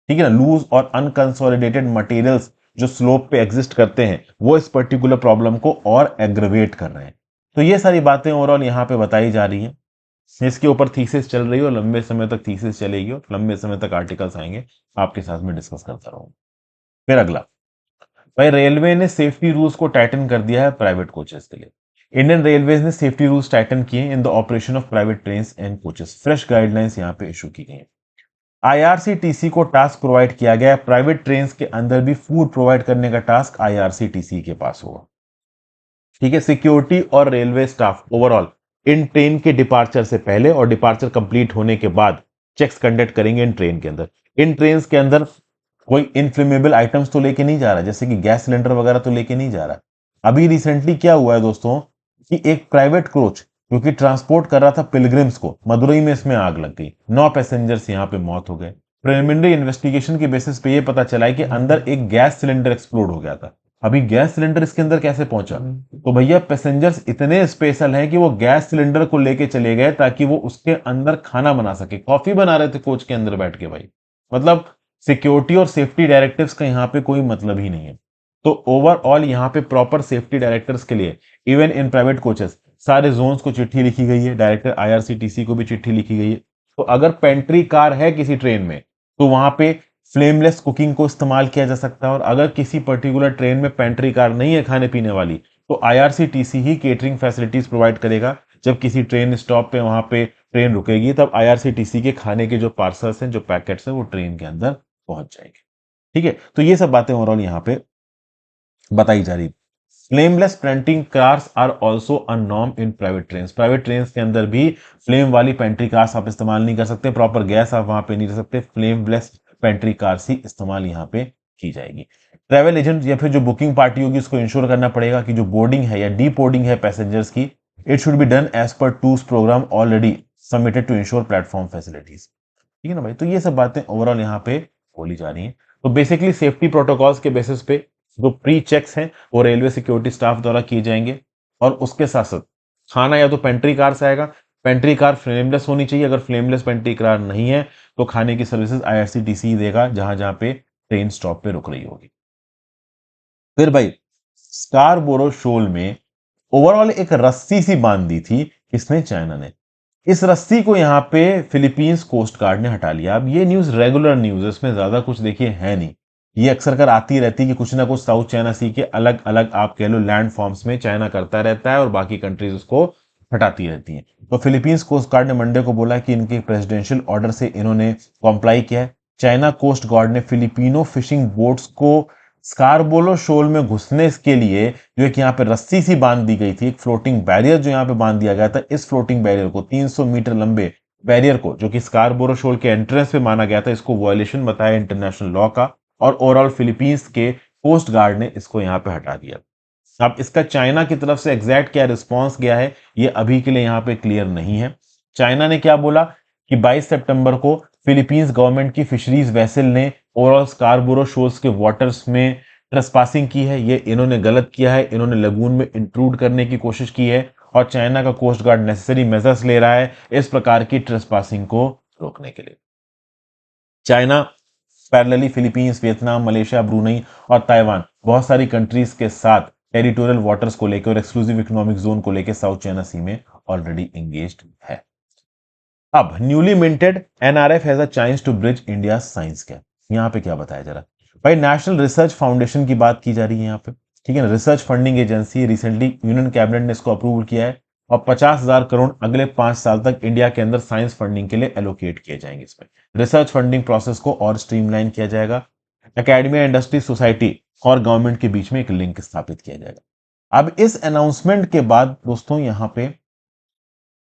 ठीक है ना, लूज और अनकंसोलिडेटेड मटेरियल्स जो स्लोप पे एग्जिस्ट करते हैं वो इस पर्टिकुलर प्रॉब्लम को और एग्रवेट कर रहे हैं। तो ये सारी बातें ओवरऑल यहाँ पे बताई जा रही हैं। इसके ऊपर थीसिस चल रही है और लंबे समय तक थीसिस चलेगी और लंबे समय तक आर्टिकल्स आएंगे, आपके साथ में डिस्कस करता रहूंगा। फिर अगला, भाई रेलवे ने सेफ्टी रूल्स को टाइटन कर दिया है प्राइवेट कोचेस के लिए। इंडियन रेलवेज ने सेफ्टी रूल्स टाइटन किए in the operation of private train and coaches. Fresh guidelines यहाँ पे इशू की गई है। IRCTC को टास्क प्रोवाइड किया गया है, प्राइवेट ट्रेन के अंदर भी फूड प्रोवाइड करने का टास्क IRCTC के पास होगा। ठीक है, सिक्योरिटी और रेलवे स्टाफ ओवरऑल इन ट्रेन के डिपार्चर से पहले और डिपार्चर कंप्लीट होने के बाद चेक्स कंडक्ट करेंगे इन ट्रेन के अंदर। इन ट्रेन के अंदर कोई इनफ्लेमेबल आइटम्स तो लेके नहीं जा रहा, जैसे कि गैस सिलेंडर वगैरह तो लेके नहीं जा रहा। अभी रिसेंटली क्या हुआ है दोस्तों कि एक प्राइवेट कोच जो कि ट्रांसपोर्ट कर रहा था पिलग्रिम्स को, मदुरई में इसमें आग लग गई, 9 पैसेंजर्स यहां पे मौत हो गए। प्रिलिमिनरी इन्वेस्टिगेशन के बेसिस पे ये पता चला है कि अंदर एक गैस सिलेंडर एक्सप्लोड हो गया था। अभी गैस सिलेंडर इसके अंदर कैसे पहुंचा? तो भैया पैसेंजर्स इतने स्पेशल हैं कि वो गैस सिलेंडर को लेके चले गए ताकि वो उसके अंदर खाना बना सके। कॉफी बना रहे थे कोच के अंदर बैठ के भाई। मतलब सिक्योरिटी और सेफ्टी डायरेक्टिव्स का यहाँ पे कोई मतलब ही नहीं है। तो ओवरऑल यहाँ पे प्रॉपर सेफ्टी डायरेक्टर्स के लिए इवन इन प्राइवेट कोचेस सारे जोन्स को चिट्ठी लिखी गई है, डायरेक्टर आईआरसीटीसी को भी चिट्ठी लिखी गई है। तो अगर पेंट्री कार है किसी ट्रेन में तो वहां पे फ्लेमलेस कुकिंग को इस्तेमाल किया जा सकता है, और अगर किसी पर्टिकुलर ट्रेन में पेंट्री कार नहीं है खाने पीने वाली तो आईआरसीटीसी ही केटरिंग फैसिलिटीज प्रोवाइड करेगा। जब किसी ट्रेन स्टॉप पे वहां पे ट्रेन रुकेगी तब आईआरसीटीसी के खाने के जो पार्सल्स हैं, जो पैकेट्स हैं, वो ट्रेन के अंदर पहुंच जाएंगे। ठीक है, तो ये सब बातें ओवरऑल यहाँ पे बताई जा रही। Flameless pantry cars are also a norm in private train. Private train के अंदर भी फ्लेम वाली पेंट्री कार्स आप इस्तेमाल नहीं कर सकते, प्रॉपर गैस आप वहां पे नहीं रख सकते, फ्लेमलेस पेंट्री कार्स ही इस्तेमाल यहाँ पे की जाएगी। ट्रैवल एजेंट या फिर जो बुकिंग पार्टी होगी उसको इंश्योर करना पड़ेगा कि जो बोर्डिंग है या डी बोर्डिंग है पैसेंजर्स की, it should be done as per tours programme already submitted to ensure platform facilities. ठीक है ना भाई, तो ये सब बातें ओवरऑल यहाँ पे बोली जा रही हैं। तो बेसिकली सेफ्टी प्रोटोकॉल्स के बेसिस पे जो प्री चेक्स हैं वो रेलवे सिक्योरिटी स्टाफ द्वारा किए जाएंगे, और उसके साथ साथ खाना या तो पेंट्री कार से आएगा, पेंट्री कार फ्लेमलेस होनी चाहिए, अगर फ्लेमलेस पेंट्री कार नहीं है तो खाने की सर्विसेज आईआरसीटीसी देगा जहां जहां पे ट्रेन स्टॉप पे रुक रही होगी। फिर भाई स्कारबोरो शोल में ओवरऑल एक रस्सी सी बांध दी थी, किसने? चाइना ने। इस रस्सी को यहां पे फिलीपींस कोस्ट गार्ड ने हटा लिया। अब ये न्यूज रेगुलर न्यूज है, इसमें ज्यादा कुछ देखिए है नहीं। ये अक्सर कर आती रहती है कि कुछ ना कुछ साउथ चाइना सी के अलग अलग आप कह लो लैंड फॉर्म्स में चाइना करता रहता है और बाकी कंट्रीज उसको हटाती रहती हैं। तो फिलीपींस कोस्ट गार्ड ने मंडे को बोला कि इनके प्रेसिडेंशियल ऑर्डर से इन्होंने कॉम्प्लाई किया है। चाइना कोस्ट गार्ड ने फिलिपिनो फिशिंग बोट्स को स्कारबोलो शोल में घुसने के लिए जो एक यहाँ पे रस्सी सी बांध दी गई थी, एक फ्लोटिंग बैरियर जो यहाँ पे बांध दिया गया था, इस फ्लोटिंग बैरियर को 300 मीटर लंबे बैरियर को जो कि स्कारबोरो शोल के एंट्रेंस पे माना गया था, इसको वायलेशन बताया इंटरनेशनल लॉ का, और ओवरऑल फिलीपींस के कोस्ट गार्ड ने इसको यहाँ पे हटा दिया। अब इसका चाइना की तरफ से एग्जैक्ट क्या रिस्पॉन्स गया है ये अभी के लिए यहाँ पे क्लियर नहीं है। चाइना ने क्या बोला कि 22 सितंबर को फिलीपींस गवर्नमेंट की फिशरीज वेसल ने ओवरऑल स्कारबोरो शोल्स के वाटर्स में ट्रेसपासिंग की है, ये इन्होंने गलत किया है, इन्होंने लगून में इंट्रूड करने की कोशिश की है, और चाइना का कोस्ट गार्ड नेसेसरी मेजर्स ले रहा है इस प्रकार की ट्रेसपासिंग को रोकने के लिए। China parallelly Philippines, Vietnam, Malaysia, Brunei और ताइवान बहुत सारी कंट्रीज के साथ टेरिटोरियल वाटर्स को लेकर और एक्सक्लूसिव इकोनॉमिक जोन को लेकर साउथ चाइना सी में ऑलरेडी एंगेज्ड है। अब newly minted NRF has a chance to bridge India science gap. यहां पे क्या बताया जा रहा है भाई? नेशनल रिसर्च फाउंडेशन की बात की जा रही है यहाँ पे। ठीक है ना, research funding agency, recently union cabinet ने इसको अप्रूवल किया है और 50,000 करोड़ अगले 5 साल तक इंडिया के अंदर साइंस फंडिंग के लिए एलोकेट किए जाएंगे। इसमें रिसर्च फंडिंग प्रोसेस को और स्ट्रीमलाइन किया जाएगा, एकेडमिया, इंडस्ट्री, सोसाइटी और गवर्नमेंट के बीच में एक लिंक स्थापित किया जाएगा। अब इस अनाउंसमेंट के बाद दोस्तों यहां पे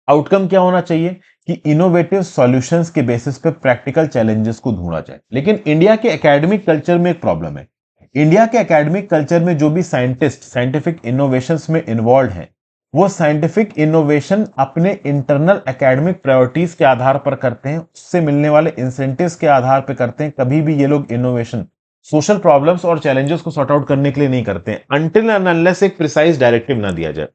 आउटकम क्या होना चाहिए कि इनोवेटिव सॉल्यूशंस के बेसिस पे प्रैक्टिकल चैलेंजेस को ढूंढा जाए। लेकिन इंडिया के एकेडमिक कल्चर में एक प्रॉब्लम है। इंडिया के एकेडमिक कल्चर में जो भी साइंटिस्ट साइंटिफिक इनोवेशंस में इन्वॉल्व हैं, वो साइंटिफिक इनोवेशन अपने इंटरनल एकेडमिक प्रायोरिटीज के आधार पर करते हैं, उससे मिलने वाले इंसेंटिव्स के आधार पर करते हैं। कभी भी ये लोग इनोवेशन सोशल प्रॉब्लम्स और चैलेंजेस को सॉर्ट आउट करने के लिए नहीं करते हैं, अनटिल एंड अनलेस एक प्रिसाइज डायरेक्टिव ना दिया जाए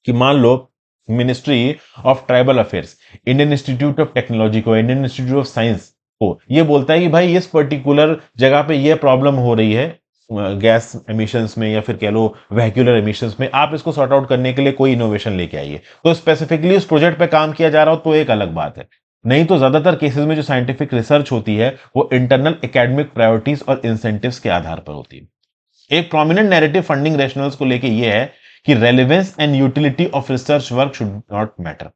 कि मान लो ministry of tribal affairs Indian institute of technology को, इंडियन इंस्टीट्यूट ऑफ साइंस को ये बोलता है कि भाई इस पर्टिकुलर जगह पे ये प्रॉब्लम हो रही है गैस एमिशंस में या फिर कह लो वेहिकुलर एमिशंस में, आप इसको सॉर्ट आउट करने के लिए कोई इनोवेशन लेके आइए। तो स्पेसिफिकली उस प्रोजेक्ट पे काम किया जा रहा हो तो एक अलग बात है, नहीं तो ज्यादातर केसेस में जो साइंटिफिक रिसर्च होती है वो इंटरनल एकेडमिक प्रायोरिटीज और इंसेंटिव्स के आधार पर होती है। एक प्रोमिनेंट नैरेटिव फंडिंग रैशनल्स को लेके ये है कि relevance and utility of research work should not matter.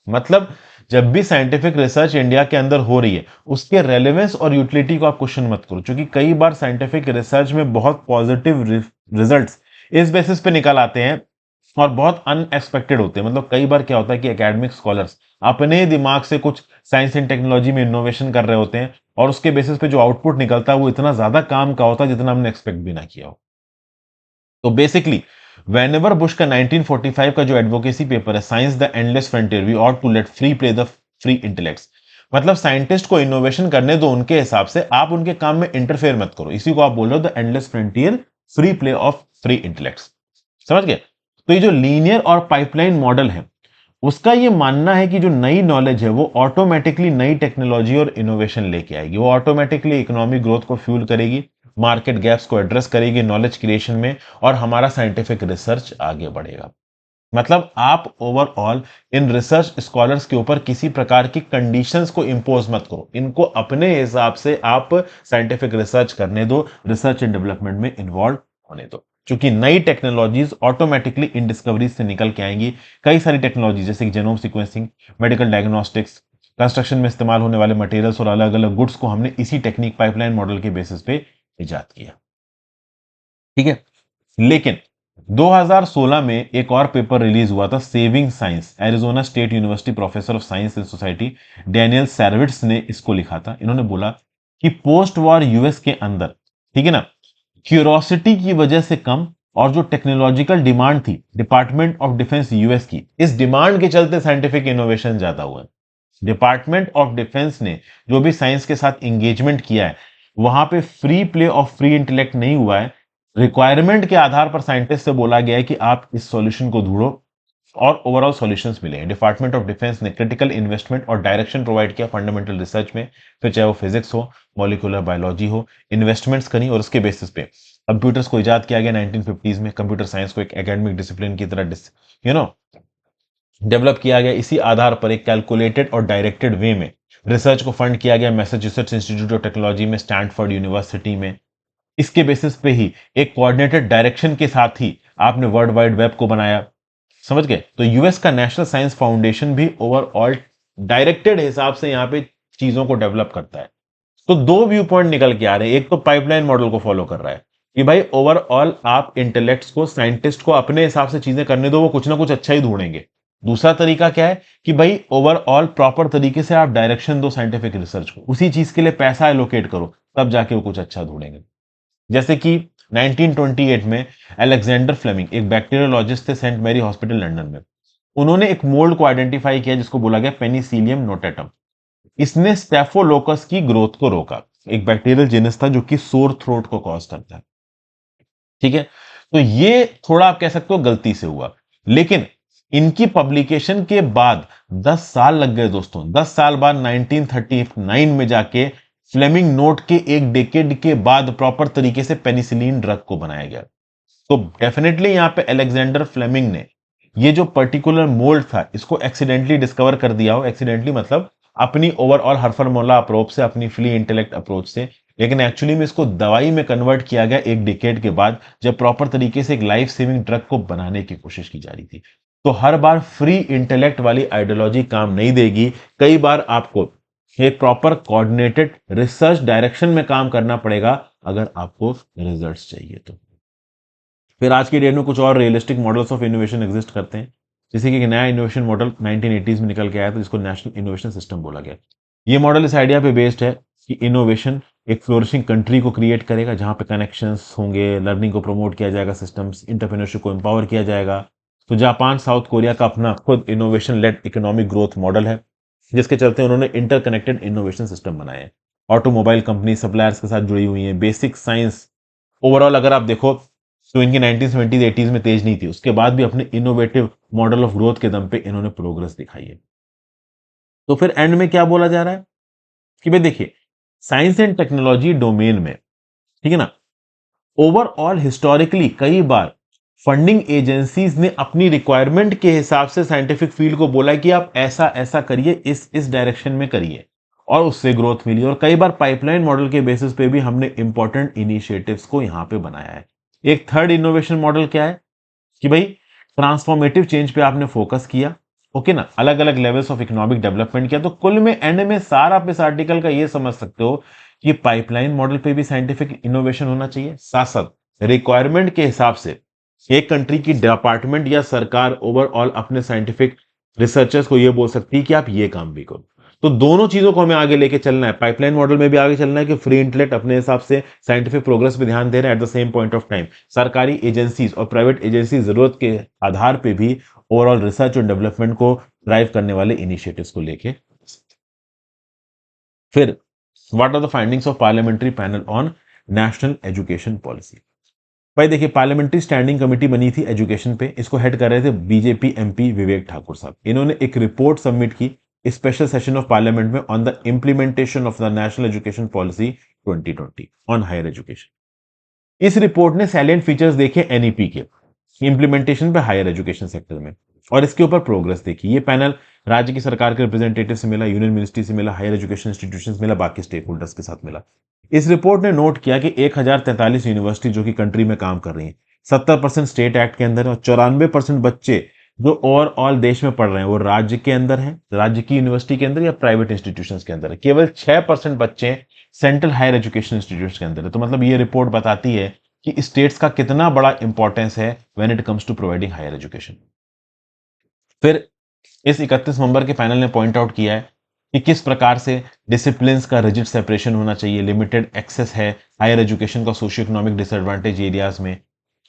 मतलब जब भी साइंटिफिक रिसर्च इंडिया के अंदर हो रही है उसके रेलेवेंस और यूटिलिटी को आप क्वेश्चन मत करो, क्योंकि कई बार साइंटिफिक रिसर्च में बहुत पॉजिटिव रिजल्ट्स इस बेसिस पे निकल आते हैं और बहुत अनएक्सपेक्टेड होते हैं। मतलब कई बार क्या होता है कि एकेडमिक स्कॉलर्स अपने दिमाग से कुछ साइंस एंड टेक्नोलॉजी में इनोवेशन कर रहे होते हैं और उसके बेसिस पे जो आउटपुट निकलता है वो इतना ज्यादा काम का होता है जितना हमने एक्सपेक्ट भी ना किया हो। तो बेसिकली वेनेवर बुश का 1945 का जो एडवोकेसी पेपर है, science the endless frontier, we ought to let free play the free intellects, मतलब साइंटिस्ट को इनोवेशन करने दो उनके हिसाब से, आप उनके काम में इंटरफेयर मत करो, इसी को आप बोल रहे हो the endless frontier, free play of free intellects. समझ गए? तो ये जो लीनियर और पाइपलाइन मॉडल है, उसका ये मानना है कि जो नई नॉलेज है वो ऑटोमेटिकली नई टेक्नोलॉजी और इनोवेशन लेके आएगी, वो ऑटोमेटिकली इकोनॉमिक ग्रोथ को फ्यूल करेगी, मार्केट गैप्स को एड्रेस करेगी नॉलेज क्रिएशन में, और हमारा साइंटिफिक रिसर्च आगे बढ़ेगा। मतलब आप ओवरऑल इन रिसर्च स्कॉलर्स के ऊपर किसी प्रकार की कंडीशंस को इंपोज मत करो, इनको अपने हिसाब से आप साइंटिफिक रिसर्च करने दो, रिसर्च एंड डेवलपमेंट में इन्वॉल्व होने दो, क्योंकि नई टेक्नोलॉजीज ऑटोमेटिकली इन डिस्कवरीज से निकल के आएंगी। कई सारी टेक्नोलॉजी जैसे कि genome sequencing, medical diagnostics, construction में इस्तेमाल होने वाले मटेरियल्स और अलग अलग गुड्स को हमने इसी टेक्निक पाइपलाइन मॉडल के बेसिस पे इजाद किया। ठीक है, लेकिन 2016 में एक और पेपर रिलीज हुआ था, saving science, Arizona state university professor of science and society Daniel Sarewitz ने इसको लिखा था। इन्होंने बोला कि पोस्ट वॉर यूएस के अंदर, ठीक है ना, क्यूरोसिटी की वजह से कम और जो टेक्नोलॉजिकल डिमांड थी डिपार्टमेंट ऑफ डिफेंस यूएस की, इस डिमांड के चलते साइंटिफिक इनोवेशन ज्यादा हुआ है। डिपार्टमेंट ऑफ डिफेंस ने जो भी साइंस के साथ एंगेजमेंट किया है, वहां पे free play of free intellect नहीं हुआ है, रिक्वायरमेंट के आधार पर साइंटिस्ट से बोला गया है कि आप इस सॉल्यूशन को ढूंढो और ओवरऑल सॉल्यूशंस मिले हैं। डिपार्टमेंट ऑफ डिफेंस ने क्रिटिकल इन्वेस्टमेंट और डायरेक्शन प्रोवाइड किया फंडामेंटल रिसर्च में, फिर चाहे वो फिजिक्स हो, मॉलिक्यूलर बायोलॉजी हो, इन्वेस्टमेंट्स करी और उसके बेसिस पे कंप्यूटर्स को इजाद किया गया 1950s में। कंप्यूटर साइंस को एक एकेडमिक डिसिप्लिन की तरह डेवलप किया गया। इसी आधार पर एक कैलकुलेटेड और डायरेक्टेड वे में रिसर्च को फंड किया गया मैसाचुसेट्स इंस्टीट्यूट ऑफ टेक्नोलॉजी में, स्टैनफोर्ड यूनिवर्सिटी में। इसके बेसिस पे ही एक कोऑर्डिनेटेड डायरेक्शन के साथ ही आपने वर्ल्ड वाइड वेब को बनाया। समझ गए? तो यूएस का नेशनल साइंस फाउंडेशन भी ओवरऑल डायरेक्टेड हिसाब से यहां पे चीजों को डेवलप करता है। तो दो व्यू पॉइंट निकल के आ रहे हैं, एक तो पाइपलाइन मॉडल को फॉलो कर रहा है कि भाई ओवरऑल आप इंटेलेक्ट्स को, साइंटिस्ट को अपने हिसाब से चीजें करने दो, वो कुछ ना कुछ अच्छा ही ढूंढेंगे। दूसरा तरीका क्या है कि भाई ओवरऑल प्रॉपर तरीके से आप डायरेक्शन दो साइंटिफिक रिसर्च को, उसी चीज के लिए पैसा एलोकेट करो, तब जाके वो कुछ अच्छा ढूंढेंगे। जैसे कि 1928 में अलेक्जेंडर फ्लेमिंग एक बैक्टीरियोलॉजिस्ट थे सेंट मैरी हॉस्पिटल लंदन में, उन्होंने एक मोल्ड को आइडेंटिफाई किया जिसको बोला गया पेनिसिलियम नोटेटम। इसने स्टेफोलोकस की ग्रोथ को रोका, एक बैक्टीरियल जीनस था जो कि सोर थ्रोट को कॉज करता है। ठीक है, तो ये थोड़ा आप कह सकते हो गलती से हुआ, लेकिन इनकी पब्लिकेशन के बाद 10 साल लग गए दोस्तों। 10 साल बाद 1939 में जाके फ्लेमिंग नोट के एक डेकेड के बाद प्रॉपर तरीके से पेनिसिलिन ड्रग को बनाया गया। तो डेफिनेटली यहां पे अलेक्जेंडर फ्लेमिंग ने ये जो पर्टिकुलर मोल्ड था इसको एक्सीडेंटली डिस्कवर कर दिया हो। एक्सीडेंटली मतलब अपनी ओवरऑल हरफरमौला अप्रोच से, अपनी फ्री इंटेलेक्ट अप्रोच से, लेकिन एक्चुअली में इसको दवाई में कन्वर्ट किया गया एक डिकेड के बाद, जब प्रॉपर तरीके से एक लाइफ सेविंग ड्रग को बनाने की कोशिश की जा रही थी। तो हर बार फ्री इंटेलेक्ट वाली आइडियोलॉजी काम नहीं देगी, कई बार आपको एक प्रॉपर कोऑर्डिनेटेड रिसर्च डायरेक्शन में काम करना पड़ेगा अगर आपको रिजल्ट्स चाहिए तो। फिर आज की डेट में कुछ और realistic models of innovation exist करते हैं, जैसे कि एक नया इनोवेशन मॉडल 1980s में निकल के आया था जिसको नेशनल इनोवेशन सिस्टम बोला गया। ये मॉडल इस आइडिया पे बेस्ड है कि इनोवेशन एक फ्लोरिशिंग कंट्री को क्रिएट करेगा जहां पे कनेक्शंस होंगे, लर्निंग को प्रमोट किया जाएगा, सिस्टम्स, एंटरप्रेन्योरशिप को एम्पावर किया जाएगा। तो जापान, साउथ कोरिया का अपना खुद innovation led economic growth model है, जिसके चलते उन्होंने इंटरकनेक्टेड इनोवेशन सिस्टम बनाए हैं। ऑटोमोबाइल कंपनी सप्लायर्स के साथ जुड़ी हुई है, बेसिक साइंस। ओवरऑल अगर आप देखो तो इनकी 1970s 80s में तेज नहीं थी, उसके बाद भी अपने इनोवेटिव मॉडल ऑफ ग्रोथ के दम पे इन्होंने प्रोग्रेस दिखाई है। तो फिर एंड में क्या बोला जा रहा है कि भाई देखिए, साइंस एंड टेक्नोलॉजी डोमेन में, ठीक है ना, ओवरऑल हिस्टोरिकली कई बार फंडिंग एजेंसीज ने अपनी रिक्वायरमेंट के हिसाब से साइंटिफिक फील्ड को बोला कि आप ऐसा ऐसा करिए, इस डायरेक्शन में करिए, और उससे ग्रोथ मिली। और कई बार पाइपलाइन मॉडल के बेसिस पे भी हमने इंपॉर्टेंट इनिशिएटिव्स को यहां पे बनाया है। एक थर्ड इनोवेशन मॉडल क्या है कि भाई ट्रांसफॉर्मेटिव चेंज पे आपने फोकस किया, ओके ना, अलग अलग लेवल्स ऑफ इकोनॉमिक डेवलपमेंट किया। तो कुल में एंड में सारा आप इस आर्टिकल का ये समझ सकते हो कि पाइपलाइन मॉडल पे भी साइंटिफिक इनोवेशन होना चाहिए, साथ साथ रिक्वायरमेंट के हिसाब से एक कंट्री की डिपार्टमेंट या सरकार ओवरऑल अपने साइंटिफिक रिसर्चर्स को ये बोल सकती है कि आप ये काम भी करो। तो दोनों चीजों को हमें आगे लेके चलना है, पाइपलाइन मॉडल में भी आगे चलना है कि फ्री इंटरनेट अपने हिसाब से साइंटिफिक प्रोग्रेस पे ध्यान दे रहे हैं, at the same point of time सरकारी एजेंसीज और प्राइवेट एजेंसी जरूरत के आधार पे भी ओवरऑल रिसर्च और डेवलपमेंट को ड्राइव करने वाले इनिशिएटिव्स को लेके। फिर what are the findings of parliamentary panel on national education policy. भाई देखिए, पार्लियामेंट्री स्टैंडिंग कमेटी बनी थी एजुकेशन पे, इसको हेड कर रहे थे बीजेपी एमपी विवेक ठाकुर साहब। इन्होंने एक रिपोर्ट सबमिट की स्पेशल सेशन ऑफ पार्लियामेंट में on the implementation of the national education policy 2020 on higher education. इस रिपोर्ट ने सैलिएंट फीचर्स देखे एनईपी के इंप्लीमेंटेशन पे हायर एजुकेशन सेक्टर में, और इसके ऊपर प्रोग्रेस देखी। ये पैनल राज्य की सरकार के रिप्रेजेंटेटिव से मिला, यूनियन मिनिस्ट्री से मिला, हायर एजुकेशन इंस्टीट्यूशन से मिला, बाकी स्टेक होल्डर्स के साथ मिला। इस रिपोर्ट ने नोट किया कि 1043 यूनिवर्सिटी जो कि कंट्री में काम कर रही हैं, 70% स्टेट एक्ट के अंदर है, और 94% बच्चे जो ओवरऑल देश में पढ़ रहे हैं वो राज्य के अंदर है, राज्य की यूनिवर्सिटी के अंदर या प्राइवेट इंस्टीट्यूशंस के अंदर है। केवल 6% बच्चे सेंट्रल हायर एजुकेशन इंस्टीट्यूट के अंदर है। तो मतलब ये रिपोर्ट बताती है कि स्टेट्स का कितना बड़ा इंपॉर्टेंस है when it comes to providing higher education. फिर इस 31 नवंबर के पैनल ने पॉइंट आउट किया है कि किस प्रकार से डिसिप्लिन्स का रिजिड सेपरेशन होना चाहिए, लिमिटेड एक्सेस है हायर एजुकेशन का सोशियो इकोनॉमिक डिसएडवांटेज एरियाज में,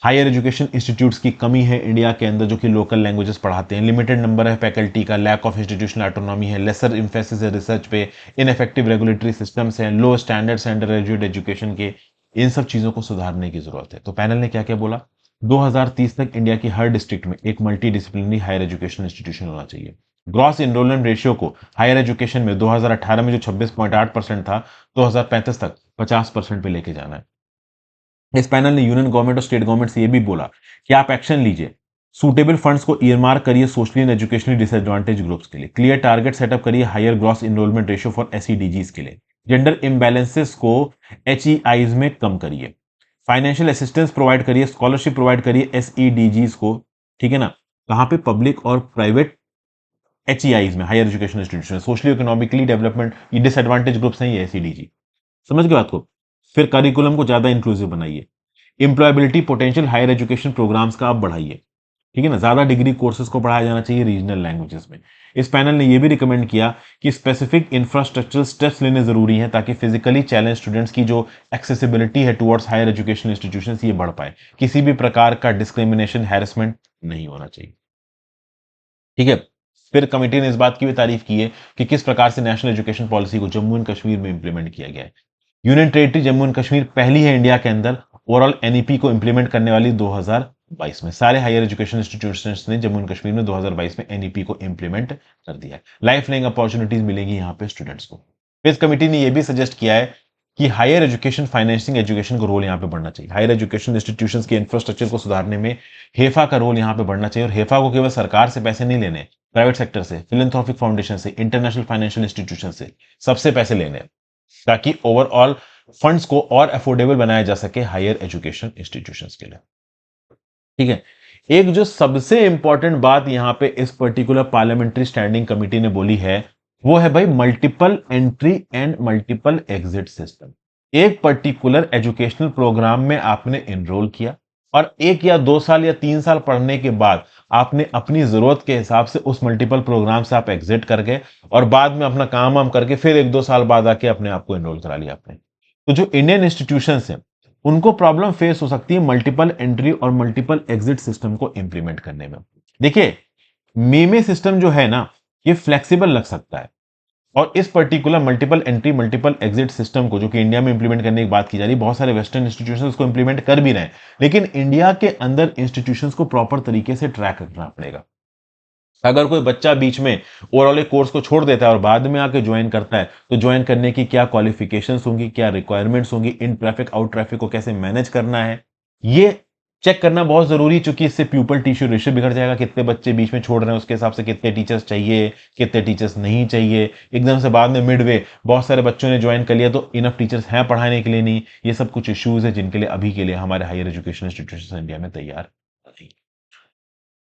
हायर एजुकेशन इंस्टीट्यूट्स की कमी है इंडिया के अंदर जो कि लोकल लैंग्वेजेस पढ़ाते हैं, लिमिटेड नंबर है फैकल्टी का, लैक ऑफ इंस्टीट्यूशनल ऑटोनॉमी है, लेसर इम्फेसिस है रिसर्च पे, इनफेक्टिव रेगुलेटरी सिस्टम्स हैं, लो स्टैंडर्ड्स अंडर ग्रेजुएट एजुकेशन के। इन सब चीजों को सुधारने की जरूरत है। तो पैनल ने क्या क्या बोला, 2030 तक इंडिया की हर डिस्ट्रिक्ट में एक multidisciplinary higher education institution होना चाहिए। ग्रॉस एनरोलमेंट रेशियो को हायर एजुकेशन में 2018 में जो 26.8% था, 2035 तक 50% पे लेके जाना है। इस पैनल ने यूनियन गवर्नमेंट और स्टेट गवर्नमेंट से यह भी बोला कि आप एक्शन लीजिए, सूटेबल फंड्स को ईयरमार्क करिए socially and educationally disadvantage groups के लिए, क्लियर टारगेट सेटअप करिए higher gross enrolment ratio for SEDGs के लिए, जेंडर इम्बैलेंसेस को एचईआईज में कम करिए, फाइनेंशियल असिस्टेंस प्रोवाइड करिए, स्कॉलरशिप प्रोवाइड करिए एसईडीजीज को, ठीक है ना, कहां पे, पब्लिक और प्राइवेट एचईआईज में, higher education institution, socially economically development, ये डिसएडवांटेज ग्रुप्स हैं ये एसईडीजी। समझ गए बात को। फिर करिकुलम को ज्यादा इंक्लूसिव बनाइए, इंप्लॉयबिलिटी पोटेंशियल हायर एजुकेशन प्रोग्राम्स का आप बढ़ाइए, ठीक है ना, ज्यादा डिग्री कोर्सेज को पढ़ाया जाना चाहिए रीजनल लैंग्वेजेस में। इस पैनल ने यह भी रिकमेंड किया कि स्पेसिफिक इंफ्रास्ट्रक्चरल स्टेप्स लेने जरूरी है ताकि फिजिकली चैलेंज स्टूडेंट्स की जो एक्सेसिबिलिटी है टुवर्ड्स हायर एजुकेशन इंस्टीट्यूशंस ये बढ़ पाए, किसी भी प्रकार का डिस्क्रिमिनेशन हैरेसमेंट नहीं होना चाहिए, ठीक है। फिर कमेटी ने इस बात की भी तारीफ की है कि किस प्रकार से नेशनल एजुकेशन पॉलिसी को जम्मू एंड कश्मीर में इंप्लीमेंट किया गया है। Union territory Jammu and Kashmir पहली है इंडिया के अंदर ओवरऑल एनईपी को इंप्लीमेंट करने वाली 2022 में। सारे हायर एजुकेशन इंस्टीट्यूशंस ने जम्मू एंड कश्मीर में 2022 में एनईपी को इंप्लीमेंट कर दिया है। लाइफ लॉन्ग अपॉर्चुनिटीज मिलेंगी यहाँ पे स्टूडेंट्स को। इस कमेटी ने यह भी सजेस्ट किया है कि हायर एजुकेशन फाइनेंसिंग एजुकेशन का रोल यहाँ पे बढ़ना चाहिए। हायर एजुकेशन इंस्टीट्यूशंस के इंफ्रास्ट्रक्चर को सुधारने में हेफा का रोल यहाँ पे बढ़ना चाहिए, और हेफा को केवल सरकार से पैसे नहीं लेने, प्राइवेट सेक्टर से, फिलेंथ्रोपिक फाउंडेशन से, इंटरनेशनल फाइनेंशियल इंस्टीट्यूशन से, सबसे पैसे लेने, ताकि ओवरऑल फंड्स को और अफोर्डेबल बनाया जा सके हायर एजुकेशन इंस्टीट्यूशंस के लिए, ठीक है। एक जो सबसे इंपॉर्टेंट बात यहां पे इस पर्टिकुलर पार्लियामेंट्री स्टैंडिंग कमिटी ने बोली है वो है भाई multiple entry and multiple exit system. एक पर्टिकुलर एजुकेशनल प्रोग्राम में आपने एनरोल किया और 1 या 2 साल या 3 साल पढ़ने के बाद आपने अपनी जरूरत के हिसाब से उस मल्टीपल प्रोग्राम से आप एग्जिट कर गए और बाद में अपना काम वाम करके फिर 1-2 साल बाद आके अपने आप को एनरोल करा लिया आपने। तो जो इंडियन इंस्टीट्यूशंस हैं उनको प्रॉब्लम फेस हो सकती है मल्टीपल एंट्री और मल्टीपल एग्जिट सिस्टम को इंप्लीमेंट करने में। देखिए, मीमे सिस्टम जो है ना ये फ्लेक्सिबल लग सकता है, और इस particular multiple entry multiple exit system को जो कि इंडिया में इंप्लीमेंट करने की बात की जा रही है, बहुत सारे वेस्टर्न इंस्टीट्यूशंस को इंप्लीमेंट कर भी रहे हैं, लेकिन इंडिया के अंदर इंस्टीट्यूशंस को प्रॉपर तरीके से ट्रैक रखना पड़ेगा। अगर कोई बच्चा बीच में ओवरऑल एक कोर्स को छोड़ देता है और बाद में आके ज्वाइन करता है, तो ज्वाइन करने की क्या क्वालिफिकेशंस होंगी, क्या रिक्वायरमेंट्स होंगी, इन ट्रैफिक आउट ट्रैफिक को कैसे मैनेज करना है, ये चेक करना बहुत जरूरी है, क्योंकि इससे प्यूपल टिश्यू रेशियो बिगड़ जाएगा। कितने बच्चे बीच में छोड़ रहे हैं उसके हिसाब से कितने टीचर्स चाहिए, कितने टीचर्स नहीं चाहिए। एकदम से बाद में मिडवे बहुत सारे बच्चों ने ज्वाइन कर लिया तो इनफ टीचर्स हैं पढ़ाने के लिए नहीं। ये सब कुछ इश्यूज है जिनके लिए अभी के लिए हमारे हायर एजुकेशन इंस्टीट्यूशन इंडिया में तैयार नहीं।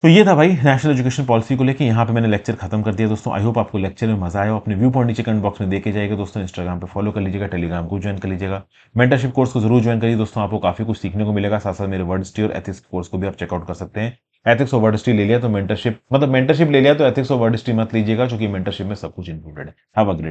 तो ये था भाई नेशनल एजुकेशन पॉलिसी को लेके। यहाँ पे मैंने लेक्चर खत्म कर दिया दोस्तों। आई होप आपको लेक्चर में मजा आया। अपने व्यू पॉइंट नीचे कमेंट बॉक्स में देके जाएगा दोस्तों। इंस्टाग्राम पे फॉलो कर लीजिएगा, टेलीग्राम को ज्वाइन कर लीजिएगा, मेंटरशिप कोर्स को जरूर ज्वाइन करिए दोस्तों। आपको काफी कुछ सीखने को मिलेगा। साथ साथ मेरे वर्ड स्टी और एथिक्स कोर्स को भी आप चेकआउट कर सकते हैं। एथिक्स ऑफ वर्ड हिस्ट्री ले लिया तो मेंटरशिप, मतलब मेंटरशिप ले लिया तो एथिक्स ऑफ वर्ड हिस्ट्री मत लीजिएगा, क्योंकि मेंटरशिप में सब कुछ इंक्लूडेड है। Have a great